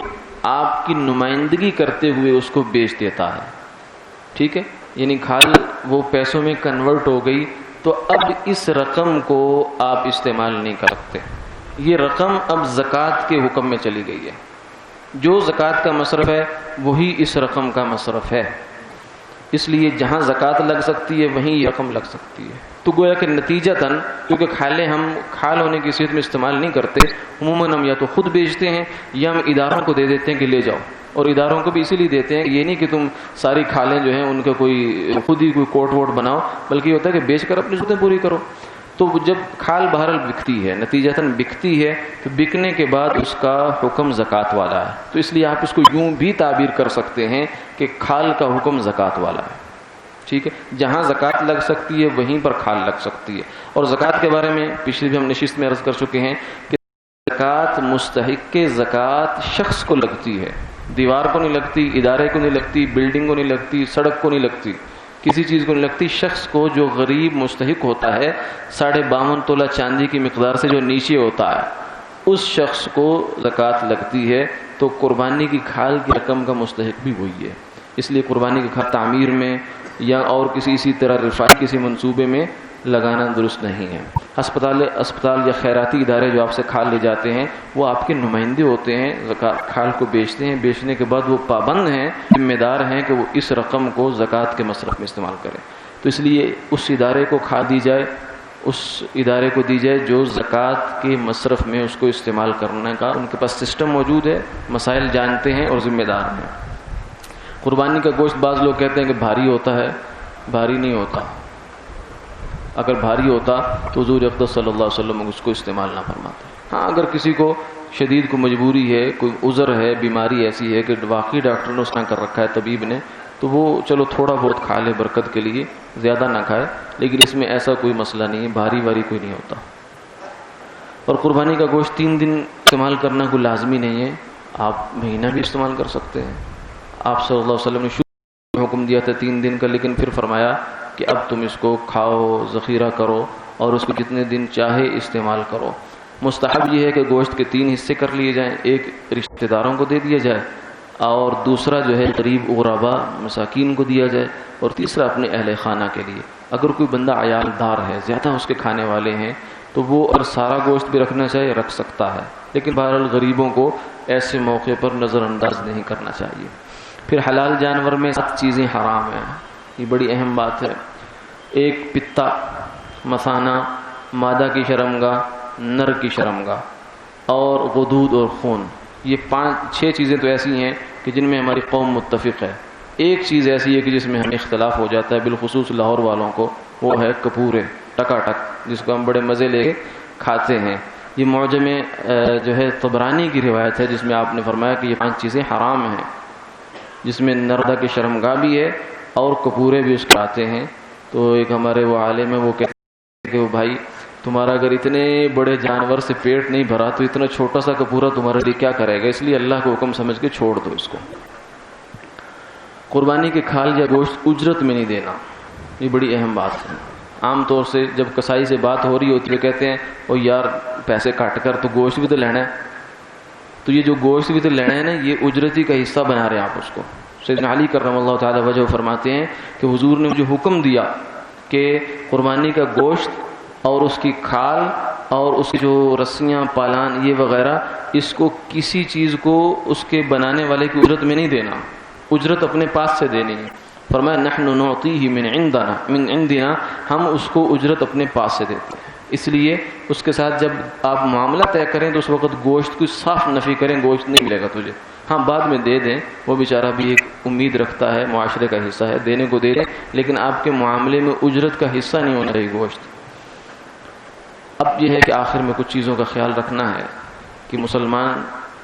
آپ کی نمائندگی کرتے ہوئے اس کو بیچ دیتا ہے, ٹھیک ہے, یعنی کھال وہ پیسوں میں کنورٹ ہو گئی, تو اب اس رقم کو آپ استعمال نہیں کر سکتے. یہ رقم اب زکوٰۃ کے حکم میں چلی گئی ہے. جو زکوٰۃ کا مصرف ہے وہی اس رقم کا مصرف ہے. اس لیے جہاں زکوٰۃ لگ سکتی ہے وہیں یہ رقم لگ سکتی ہے. تو گویا کہ نتیجتاً کیونکہ کھالیں ہم کھال ہونے کی صورت میں استعمال نہیں کرتے, عموماً ہم یا تو خود بیچتے ہیں یا ہم اداروں کو دے دیتے ہیں کہ لے جاؤ. اور اداروں کو بھی اسی لیے دیتے ہیں, یہ نہیں کہ تم ساری کھالیں جو ہیں ان کا کوئی خود ہی کوئی کوٹ ووٹ بناؤ, بلکہ یہ ہوتا ہے کہ بیچ کر اپنی ضرورتیں پوری کرو. تو جب کھال بہرحال بکتی ہے, نتیجتاً بکتی ہے, تو بکنے کے بعد اس کا حکم زکوٰۃ والا ہے. تو اس لیے آپ اس کو یوں بھی تعبیر کر سکتے ہیں کہ کھال کا حکم زکوٰۃ والا ہے. ٹھیک ہے, جہاں زکوٰۃ لگ سکتی ہے وہیں پر کھال لگ سکتی ہے. اور زکوٰۃ کے بارے میں پچھلی بھی ہم نشست میں عرض کر چکے ہیں کہ زکوٰۃ مستحق زکوٰۃ شخص کو لگتی ہے, دیوار کو نہیں لگتی, ادارے کو نہیں لگتی, بلڈنگ کو نہیں لگتی, سڑک کو نہیں لگتی, کسی چیز کو نہیں لگتی. شخص کو جو غریب مستحق ہوتا ہے 52.5 تولہ چاندی کی مقدار سے جو نیچے ہوتا ہے, اس شخص کو زکوٰۃ لگتی ہے. تو قربانی کی کھال کی رقم کا مستحق بھی وہی ہے. اس لیے قربانی کی کھال تعمیر میں یا اور کسی اسی طرح رفاہی کسی منصوبے میں لگانا درست نہیں ہے. اسپتال یا خیراتی ادارے جو آپ سے کھال لے جاتے ہیں وہ آپ کے نمائندے ہوتے ہیں, کھال کو بیچتے ہیں, بیچنے کے بعد وہ پابند ہیں, ذمہ دار ہیں کہ وہ اس رقم کو زکوٰۃ کے مصرف میں استعمال کریں. تو اس لیے اس ادارے کو کھال دی جائے, اس ادارے کو دی جائے جو زکوٰۃ کے مصرف میں اس کو استعمال کرنے کا ان کے پاس سسٹم موجود ہے, مسائل جانتے ہیں اور ذمہ دار ہیں. قربانی کا گوشت بعض لوگ کہتے ہیں کہ بھاری ہوتا ہے، بھاری نہیں ہوتا. اگر بھاری ہوتا تو حضور اقدس صلی اللہ علیہ وسلم اس کو استعمال نہ فرماتے. ہاں اگر کسی کو شدید کو مجبوری ہے، کوئی عذر ہے، بیماری ایسی ہے کہ واقعی ڈاکٹر نے اس نے کر رکھا ہے، طبیب نے، تو وہ چلو تھوڑا بہت کھا لے برکت کے لیے، زیادہ نہ کھائے. لیکن اس میں ایسا کوئی مسئلہ نہیں ہے، بھاری کوئی نہیں ہوتا. اور قربانی کا گوشت 3 دن استعمال کرنا کوئی لازمی نہیں ہے، آپ مہینہ بھی استعمال کر سکتے ہیں. آپ صلی اللہ علیہ وسلم نے شروع میں حکم دیا تھا 3 دن کا، لیکن پھر فرمایا کہ اب تم اس کو کھاؤ، ذخیرہ کرو اور اس کو جتنے دن چاہے استعمال کرو. مستحب یہ ہے کہ گوشت کے 3 حصے کر لیے جائیں، ایک رشتہ داروں کو دے دیا جائے اور دوسرا جو ہے قریب غربا مساکین کو دیا جائے اور تیسرا اپنے اہل خانہ کے لیے. اگر کوئی بندہ عیال دار ہے، زیادہ اس کے کھانے والے ہیں، تو وہ اگر سارا گوشت بھی رکھنا چاہے رکھ سکتا ہے، لیکن بہرحال غریبوں کو ایسے موقع پر نظر انداز نہیں کرنا چاہیے. پھر حلال جانور میں 7 چیزیں حرام ہیں، یہ بڑی اہم بات ہے. ایک پتا، مثانہ، مادہ کی شرمگاہ، نر کی شرمگاہ اور غدود اور خون. یہ 5-6 چیزیں تو ایسی ہیں کہ جن میں ہماری قوم متفق ہے. ایک چیز ایسی ہے کہ جس میں ہمیں اختلاف ہو جاتا ہے، بالخصوص لاہور والوں کو، وہ ہے کپورے، ٹکاٹک، جس کو ہم بڑے مزے لے کے کھاتے ہیں. یہ معجم جو ہے طبرانی کی روایت ہے، جس میں آپ نے فرمایا کہ یہ 5 چیزیں حرام ہیں، جس میں نردہ کی شرمگاہ بھی ہے اور کپورے بھی اس کے آتے ہیں. تو ایک ہمارے وہ عالم ہے، وہ کہتے ہیں کہ وہ بھائی تمہارا اگر اتنے بڑے جانور سے پیٹ نہیں بھرا تو اتنا چھوٹا سا کپورا تمہارے لیے کیا کرے گا، اس لیے اللہ کو حکم سمجھ کے چھوڑ دو اس کو. قربانی کے کھال یا گوشت اجرت میں نہیں دینا، یہ بڑی اہم بات ہے. عام طور سے جب کسائی سے بات ہو رہی ہوتی ہے کہتے ہیں او یار پیسے کاٹ کر تو گوشت بھی تو لینا ہے. تو یہ جو گوشت بھی تو لینا ہے نا، یہ اجرتی کا حصہ بنا رہے ہیں آپ اس کو. سیدنا علی کرم اللہ تعالی وجہ فرماتے ہیں کہ حضور نے جو حکم دیا کہ قربانی کا گوشت اور اس کی کھال اور اس کی جو رسیاں، پالان، یہ وغیرہ، اس کو کسی چیز کو اس کے بنانے والے کی اجرت میں نہیں دینا، اجرت اپنے پاس سے دینی ہے. فرمایا نحن نعطیہ من عندنا، ہم اس کو اجرت اپنے پاس سے دیتے ہیں. اس لیے اس کے ساتھ جب آپ معاملہ طے کریں تو اس وقت گوشت کو صاف نفی کریں، گوشت نہیں ملے گا تجھے. ہاں بعد میں دے دیں، وہ بیچارہ بھی ایک امید رکھتا ہے، معاشرے کا حصہ ہے، دینے کو دے دیں، لیکن آپ کے معاملے میں اجرت کا حصہ نہیں ہونا چاہیے گوشت. اب یہ ہے کہ آخر میں کچھ چیزوں کا خیال رکھنا ہے کہ مسلمان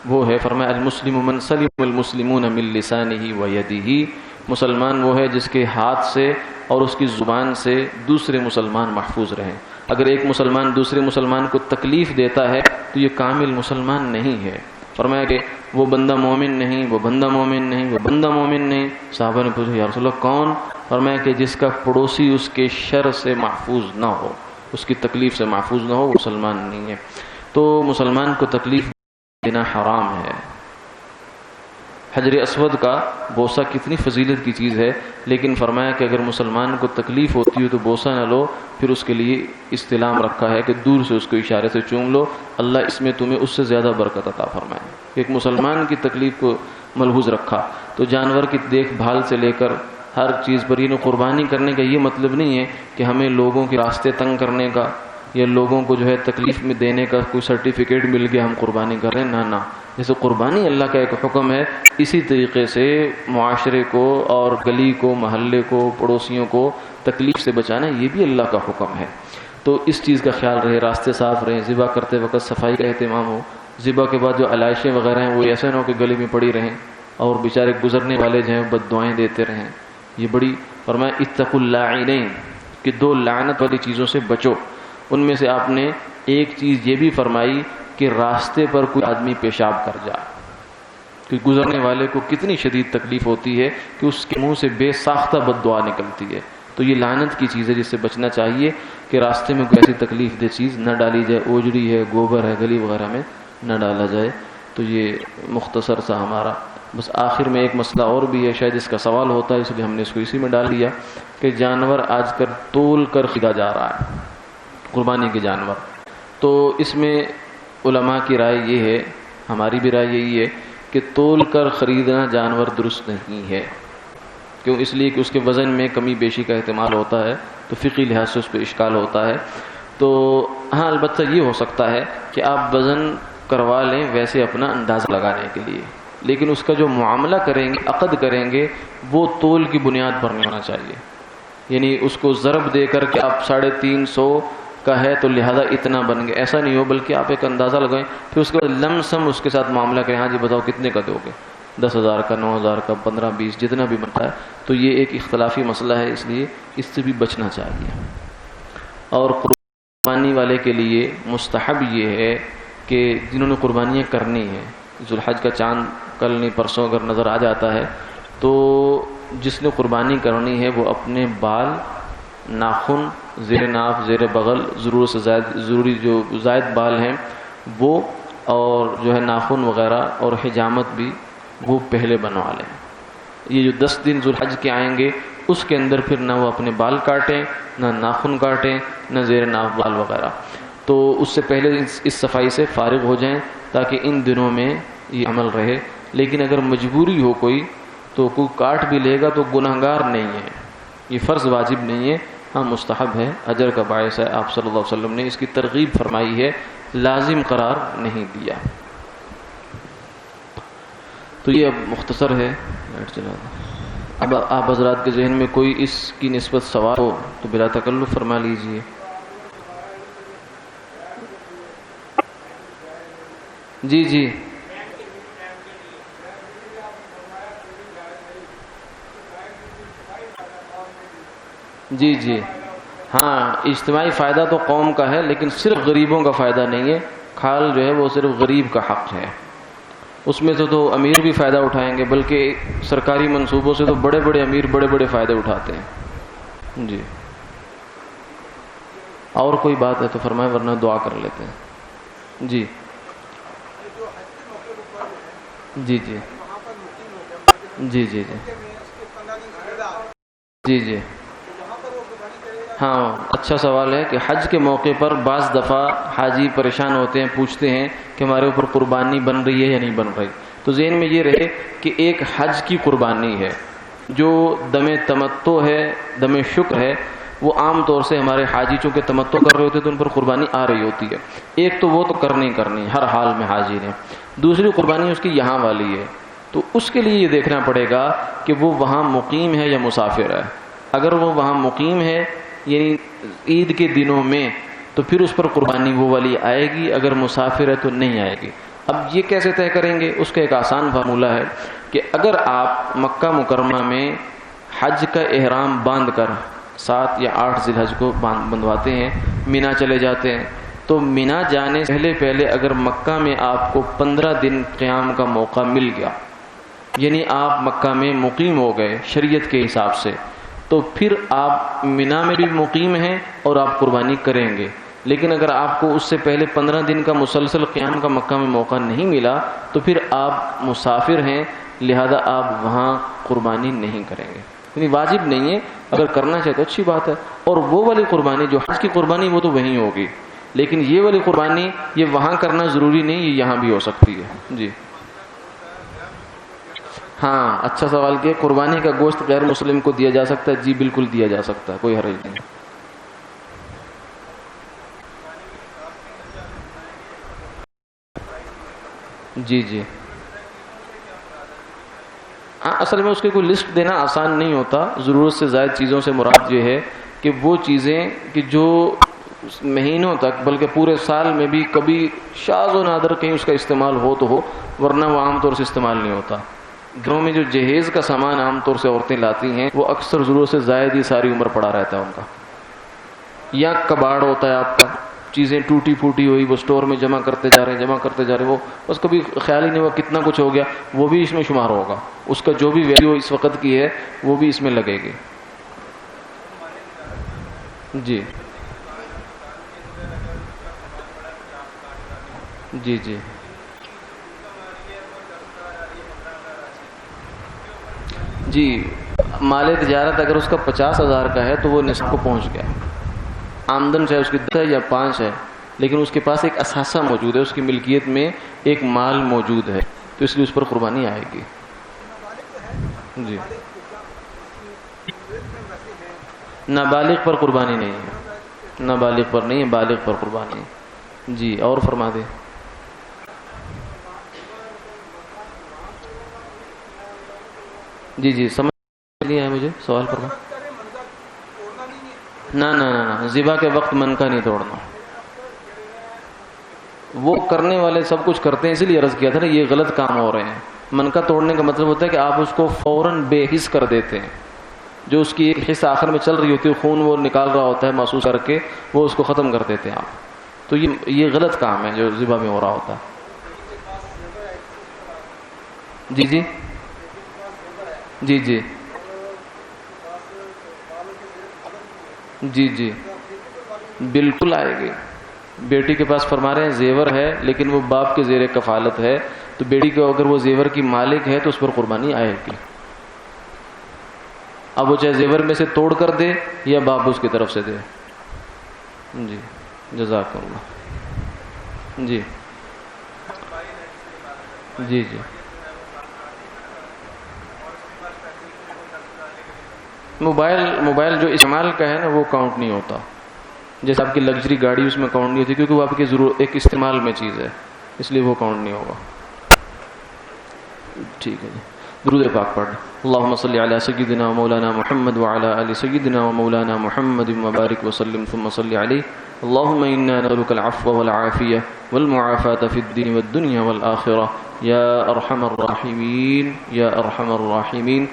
وہ ہے، فرمایا المسلم من سلم المسلمون من لسانہ و یدہ، مسلمان وہ ہے جس کے ہاتھ سے اور اس کی زبان سے دوسرے مسلمان محفوظ رہیں. اگر ایک مسلمان دوسرے مسلمان کو تکلیف دیتا ہے تو یہ کامل مسلمان نہیں ہے. فرمایا کہ وہ بندہ مومن نہیں، وہ بندہ مومن نہیں، وہ بندہ مومن نہیں. صحابہ نے پوچھا یا رسول اللہ کون؟ فرمایا کہ جس کا پڑوسی اس کے شر سے محفوظ نہ ہو، اس کی تکلیف سے محفوظ نہ ہو، وہ مسلمان نہیں ہے. تو مسلمان کو تکلیف دینا حرام ہے. حجر اسود کا بوسہ کتنی فضیلت کی چیز ہے، لیکن فرمایا کہ اگر مسلمان کو تکلیف ہوتی ہو تو بوسہ نہ لو. پھر اس کے لیے استلام رکھا ہے کہ دور سے اس کو اشارے سے چوم لو، اللہ اس میں تمہیں اس سے زیادہ برکت عطا فرمائے. ایک مسلمان کی تکلیف کو ملحوظ رکھا. تو جانور کی دیکھ بھال سے لے کر ہر چیز پر یہ قربانی کرنے کا یہ مطلب نہیں ہے کہ ہمیں لوگوں کے راستے تنگ کرنے کا یا لوگوں کو جو ہے تکلیف میں دینے کا کوئی سرٹیفکیٹ مل گیا ہم قربانی کر رہے ہیں. نہ جیسے قربانی اللہ کا ایک حکم ہے، اسی طریقے سے معاشرے کو اور گلی کو، محلے کو، پڑوسیوں کو تکلیف سے بچانا یہ بھی اللہ کا حکم ہے. تو اس چیز کا خیال رہے، راستے صاف رہیں، ذبح کرتے وقت صفائی کا اہتمام ہو. ذبح کے بعد جو علائشیں وغیرہ ہیں وہ ایسے نہ ہو کہ گلی میں پڑی رہیں اور بیچارے گزرنے والے جو ہیں بد دعائیں دیتے رہیں. یہ بڑی فرمایا اتقوا اللاعنین کہ 2 لعنت والی چیزوں سے بچو. ان میں سے آپ نے ایک چیز یہ بھی فرمائی کہ راستے پر کوئی آدمی پیشاب کر جائے، کہ گزرنے والے کو کتنی شدید تکلیف ہوتی ہے کہ اس کے منہ سے بے ساختہ بد دعا نکلتی ہے. تو یہ لعنت کی چیز ہے جس سے بچنا چاہیے کہ راستے میں کوئی ایسی تکلیف دہ چیز نہ ڈالی جائے، اوجڑی ہے، گوبر ہے، گلی وغیرہ میں نہ ڈالا جائے. تو یہ مختصر سا ہمارا. بس آخر میں ایک مسئلہ اور بھی ہے، شاید اس کا سوال ہوتا ہے اس لیے ہم نے اس کو اسی میں ڈال دیا کہ جانور آج کل تول کر خریدا جا رہا ہے، قربانی کے جانور. تو اس میں علماء کی رائے یہ ہے، ہماری بھی رائے یہی ہے کہ تول کر خریدنا جانور درست نہیں ہے. کیوں؟ اس لیے کہ اس کے وزن میں کمی بیشی کا احتمال ہوتا ہے، تو فقہی لحاظ سے اس پہ اشکال ہوتا ہے. تو ہاں البتہ یہ ہو سکتا ہے کہ آپ وزن کروا لیں ویسے اپنا اندازہ لگانے کے لیے، لیکن اس کا جو معاملہ کریں گے، عقد کریں گے، وہ تول کی بنیاد پر نہیں ہونا چاہیے. یعنی اس کو ضرب دے کر کے آپ 350 کا ہے تو لہذا اتنا بن گیا، ایسا نہیں ہو، بلکہ آپ ایک اندازہ لگائیں، پھر اس کے بعد لم سم اس کے ساتھ معاملہ کریں. ہاں جی بتاؤ کتنے کا دو گے، 10,000 کا، 9,000 کا، 15، 20 جتنا بھی بنتا ہے. تو یہ ایک اختلافی مسئلہ ہے، اس لیے اس سے بھی بچنا چاہیے. اور قربانی والے کے لیے مستحب یہ ہے کہ جنہوں نے قربانیاں کرنی ہیں، ذوالحج کا چاند کل نہیں پرسوں اگر نظر آ جاتا ہے تو جس نے قربانی کرنی ہے وہ اپنے بال، ناخن، زیر ناف، زیر بغل، ضرورت سے ضروری جو زائد بال ہیں وہ، اور جو ہے ناخن وغیرہ اور حجامت بھی وہ پہلے بنوا لیں. یہ جو 10 دن ذوالحج کے آئیں گے اس کے اندر پھر نہ وہ اپنے بال کاٹیں، نہ ناخن کاٹیں، نہ زیر ناف بال وغیرہ. تو اس سے پہلے اس صفائی سے فارغ ہو جائیں تاکہ ان دنوں میں یہ عمل رہے. لیکن اگر مجبوری ہو کوئی تو کوئی کاٹ بھی لے گا تو گناہگار نہیں ہے، یہ فرض واجب نہیں ہے، ہاں مستحب ہے، اجر کا باعث ہے. آپ صلی اللہ علیہ وسلم نے اس کی ترغیب فرمائی ہے، لازم قرار نہیں دیا. تو یہ اب مختصر ہے. اب آپ حضرات کے ذہن میں کوئی اس کی نسبت سوال ہو تو بلا تکلف فرما لیجئے. جی جی جی جی ہاں، اجتماعی فائدہ تو قوم کا ہے لیکن صرف غریبوں کا فائدہ نہیں ہے. کھال جو ہے وہ صرف غریب کا حق ہے، اس میں سے تو امیر بھی فائدہ اٹھائیں گے، بلکہ سرکاری منصوبوں سے تو بڑے بڑے امیر بڑے بڑے فائدے اٹھاتے ہیں. جی اور کوئی بات ہے تو فرمائیں ورنہ دعا کر لیتے ہیں. جی جی جی جی جی جی جی ہاں، اچھا سوال ہے کہ حج کے موقع پر بعض دفعہ حاجی پریشان ہوتے ہیں، پوچھتے ہیں کہ ہمارے اوپر قربانی بن رہی ہے یا نہیں بن رہی. تو ذہن میں یہ رہے کہ ایک حج کی قربانی ہے جو دم تمتع ہے، دم شکر ہے. وہ عام طور سے ہمارے حاجی چونکہ تمتع کر رہے ہوتے ہیں تو ان پر قربانی آ رہی ہوتی ہے. ایک تو وہ تو کرنی ہر حال میں حاجی نے. دوسری قربانی اس کی یہاں والی ہے، تو اس کے لیے یہ دیکھنا پڑے گا کہ وہ وہاں مقیم ہے یا مسافر ہے. اگر وہ وہاں مقیم ہے یعنی عید کے دنوں میں تو پھر اس پر قربانی وہ والی آئے گی، اگر مسافر ہے تو نہیں آئے گی. اب یہ کیسے طے کریں گے؟ اس کا ایک آسان فارمولہ ہے کہ اگر آپ مکہ مکرمہ میں حج کا احرام باندھ کر 7 یا 8 ذی الحج کو بندھواتے ہیں، مینا چلے جاتے ہیں، تو مینا جانے سے پہلے اگر مکہ میں آپ کو 15 دن قیام کا موقع مل گیا، یعنی آپ مکہ میں مقیم ہو گئے شریعت کے حساب سے، تو پھر آپ مینا میں بھی مقیم ہیں اور آپ قربانی کریں گے. لیکن اگر آپ کو اس سے پہلے 15 دن کا مسلسل قیام کا مکہ میں موقع نہیں ملا تو پھر آپ مسافر ہیں، لہذا آپ وہاں قربانی نہیں کریں گے. یعنی واجب نہیں ہے، اگر کرنا چاہے تو اچھی بات ہے. اور وہ والی قربانی جو حج کی قربانی وہ تو وہیں ہوگی، لیکن یہ والی قربانی یہ وہاں کرنا ضروری نہیں، یہ یہاں بھی ہو سکتی ہے. جی ہاں، اچھا سوال کیا. قربانی کا گوشت غیر مسلم کو دیا جا سکتا ہے؟ جی بالکل دیا جا سکتا ہے، کوئی حرج نہیں. جی جی ہاں، اصل میں اس کی کوئی لسٹ دینا آسان نہیں ہوتا. ضرورت سے زائد چیزوں سے مراد یہ ہے کہ وہ چیزیں کہ جو مہینوں تک بلکہ پورے سال میں بھی کبھی شاذ و نادر کہیں اس کا استعمال ہو تو ہو، ورنہ وہ عام طور سے استعمال نہیں ہوتا. گھروں میں جو جہیز کا سامان عام طور سے عورتیں لاتی ہیں وہ اکثر ضرورت سے زائد ہی ساری عمر پڑا رہتا ہے ان کا. یا کباڑ ہوتا ہے آپ کا، چیزیں ٹوٹی پھوٹی ہوئی وہ سٹور میں جمع کرتے جا رہے وہ بس کبھی خیال ہی نہیں ہوا کتنا کچھ ہو گیا، وہ بھی اس میں شمار ہوگا. اس کا جو بھی ویلیو اس وقت کی ہے وہ بھی اس میں لگے گی. جی جی جی جی مال تجارت اگر اس کا 50,000 کا ہے تو وہ نصاب کو پہنچ گیا. آمدن چاہے اس کی 10 یا 5 ہے لیکن اس کے پاس ایک اثاثہ موجود ہے، اس کی ملکیت میں ایک مال موجود ہے، تو اس لیے اس پر قربانی آئے گی. جی نابالغ پر قربانی نہیں ہے، نابالغ پر نہیں ہے، بالغ پر قربانی ہے. جی اور فرما دیں. جی جی سمجھ لیا ہے مجھے سوال پر. نہ ذبح کے وقت منکا نہیں توڑنا. وہ کرنے والے سب کچھ کرتے ہیں، اسی لیے عرض کیا تھا نا یہ غلط کام ہو رہے ہیں. منکا توڑنے کا مطلب ہوتا ہے کہ آپ اس کو فوراً بے حس کر دیتے ہیں. جو اس کی ایک حصہ آخر میں چل رہی ہوتی ہے، خون وہ نکال رہا ہوتا ہے محسوس کر کے، وہ اس کو ختم کر دیتے ہیں آپ. تو یہ غلط کام ہے جو ذبح میں ہو رہا ہوتا ہے. جی جی جی جی جی جی بالکل آئے گی. بیٹی کے پاس فرما رہے ہیں زیور ہے لیکن وہ باپ کے زیر کفالت ہے، تو بیٹی کو اگر وہ زیور کی مالک ہے تو اس پر قربانی آئے گی. اب وہ چاہے زیور میں سے توڑ کر دے یا باپ اس کی طرف سے دے. جی جزاک اللہ. جی جی جی موبائل جو استعمال کا ہے نا وہ کاؤنٹ نہیں ہوتا. جیسے آپ کی لگژری گاڑی اس میں کاؤنٹ نہیں ہوتی کیونکہ وہ آپ کی ضرورت ایک استعمال میں چیز ہے، اس لیے وہ کاؤنٹ نہیں ہوگا. ٹھیک ہے جی. درود پاک پڑھ. اللهم صل على سيدنا ومولانا محمد وعلى ال سيدنا ومولانا محمد وبارك وسلم ثم صل عليه. اللهم انا نسألك العفو والعافية والمعافاة في الدين والدنيا والآخرة يا ارحم الراحمين يا ارحم الراحمين.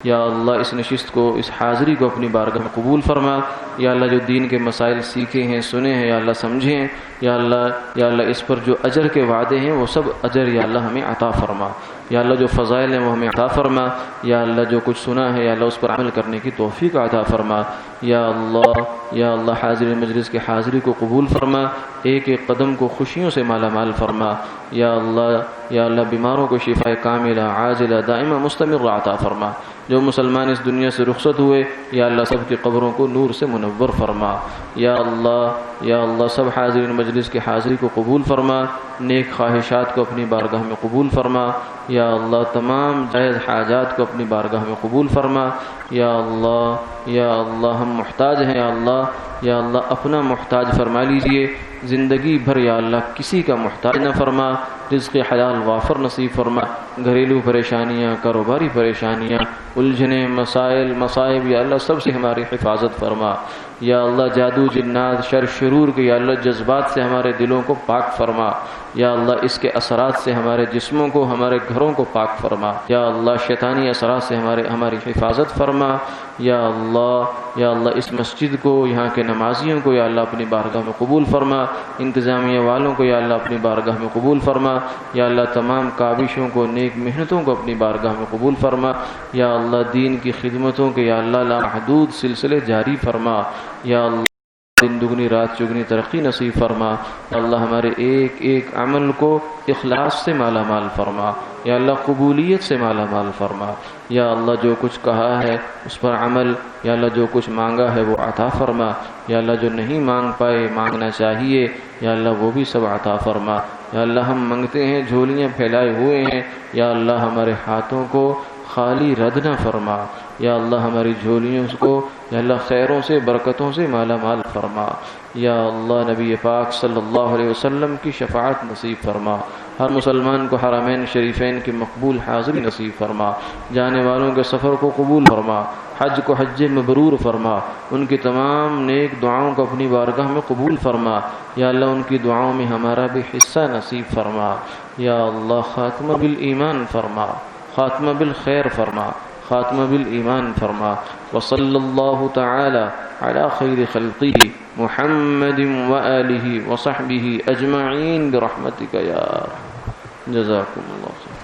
یا اللہ اس نشست کو، اس حاضری کو اپنی بارگاہ میں قبول فرما. یا اللہ جو دین کے مسائل سیکھے ہیں، سنے ہیں، یا اللہ سمجھیں. یا اللہ اس پر جو اجر کے وعدے ہیں وہ سب اجر یا اللہ ہمیں عطا فرما. یا اللہ جو فضائل ہیں وہ ہمیں عطا فرما. یا اللہ جو کچھ سنا ہے یا اللہ اس پر عمل کرنے کی توفیق عطا فرما. یا اللہ حاضر مجلس کی حاضری کو قبول فرما. ایک ایک قدم کو خوشیوں سے مالا مال فرما. یا اللہ بیماروں کو شفا کاملہ عاجلہ دائمہ مستمر عطا فرما. جو مسلمان اس دنیا سے رخصت ہوئے یا اللہ سب کی قبروں کو نور سے منور فرما. یا اللہ سب حاضرین مجلس کی حاضری کو قبول فرما. نیک خواہشات کو اپنی بارگاہ میں قبول فرما. یا اللہ تمام جائز حاجات کو اپنی بارگاہ میں قبول فرما. یا اللہ ہم محتاج ہیں. یا اللہ اپنا محتاج فرما لیجئے. زندگی بھر یا اللہ کسی کا محتاج نہ فرما. رزق حلال وافر نصیب فرما. گھریلو پریشانیاں، کاروباری پریشانیاں، الجھنیں، مسائل، مصائب یا اللہ سب سے ہماری حفاظت فرما. یا اللہ جادو، جنات، شر، شرور کے یا اللہ جذبات سے ہمارے دلوں کو پاک فرما. یا اللہ اس کے اثرات سے ہمارے جسموں کو، ہمارے گھروں کو پاک فرما. یا اللہ شیطانی اثرات سے ہماری حفاظت فرما. یا اللہ اس مسجد کو، یہاں کے نمازیوں کو یا اللہ اپنی بارگاہ میں قبول فرما. انتظامیہ والوں کو یا اللہ اپنی بارگاہ میں قبول فرما. یا اللہ تمام کاوشوں کو، نیک محنتوں کو اپنی بارگاہ میں قبول فرما. یا اللہ دین کی خدمتوں کے یا اللہ لامحدود سلسلے جاری فرما. یا اللہ دن دگنی رات چگنی ترقی نصیب فرما. اللہ ہمارے ایک ایک عمل کو اخلاص سے مالا مال فرما. یا اللہ قبولیت سے مالا مال فرما. یا اللہ جو کچھ کہا ہے اس پر عمل، یا اللہ جو کچھ مانگا ہے وہ عطا فرما. یا اللہ جو نہیں مانگ پائے، مانگنا چاہیے، یا اللہ وہ بھی سب عطا فرما. یا اللہ ہم منگتے ہیں، جھولیاں پھیلائے ہوئے ہیں، یا اللہ ہمارے ہاتھوں کو خالی رد نہ فرما. یا اللہ ہماری جھولیوں کو یا اللہ خیروں سے، برکتوں سے مالا مال فرما. یا اللہ نبی پاک صلی اللہ علیہ وسلم کی شفاعت نصیب فرما. ہر مسلمان کو حرمین شریفین کی مقبول حاضری نصیب فرما. جانے والوں کے سفر کو قبول فرما. حج کو حج مبرور فرما. ان کی تمام نیک دعاؤں کو اپنی بارگاہ میں قبول فرما. یا اللہ ان کی دعاؤں میں ہمارا بھی حصہ نصیب فرما. یا اللہ خاتمہ بالایمان فرما، خاتمہ بالخیر فرما، خاتمہ بالایمان فرما. وصلی اللہ تعالی علی خیر خلقہ محمد وآلہ وصحبہ اجمعین برحمتک یا جزاکم اللہ خیر.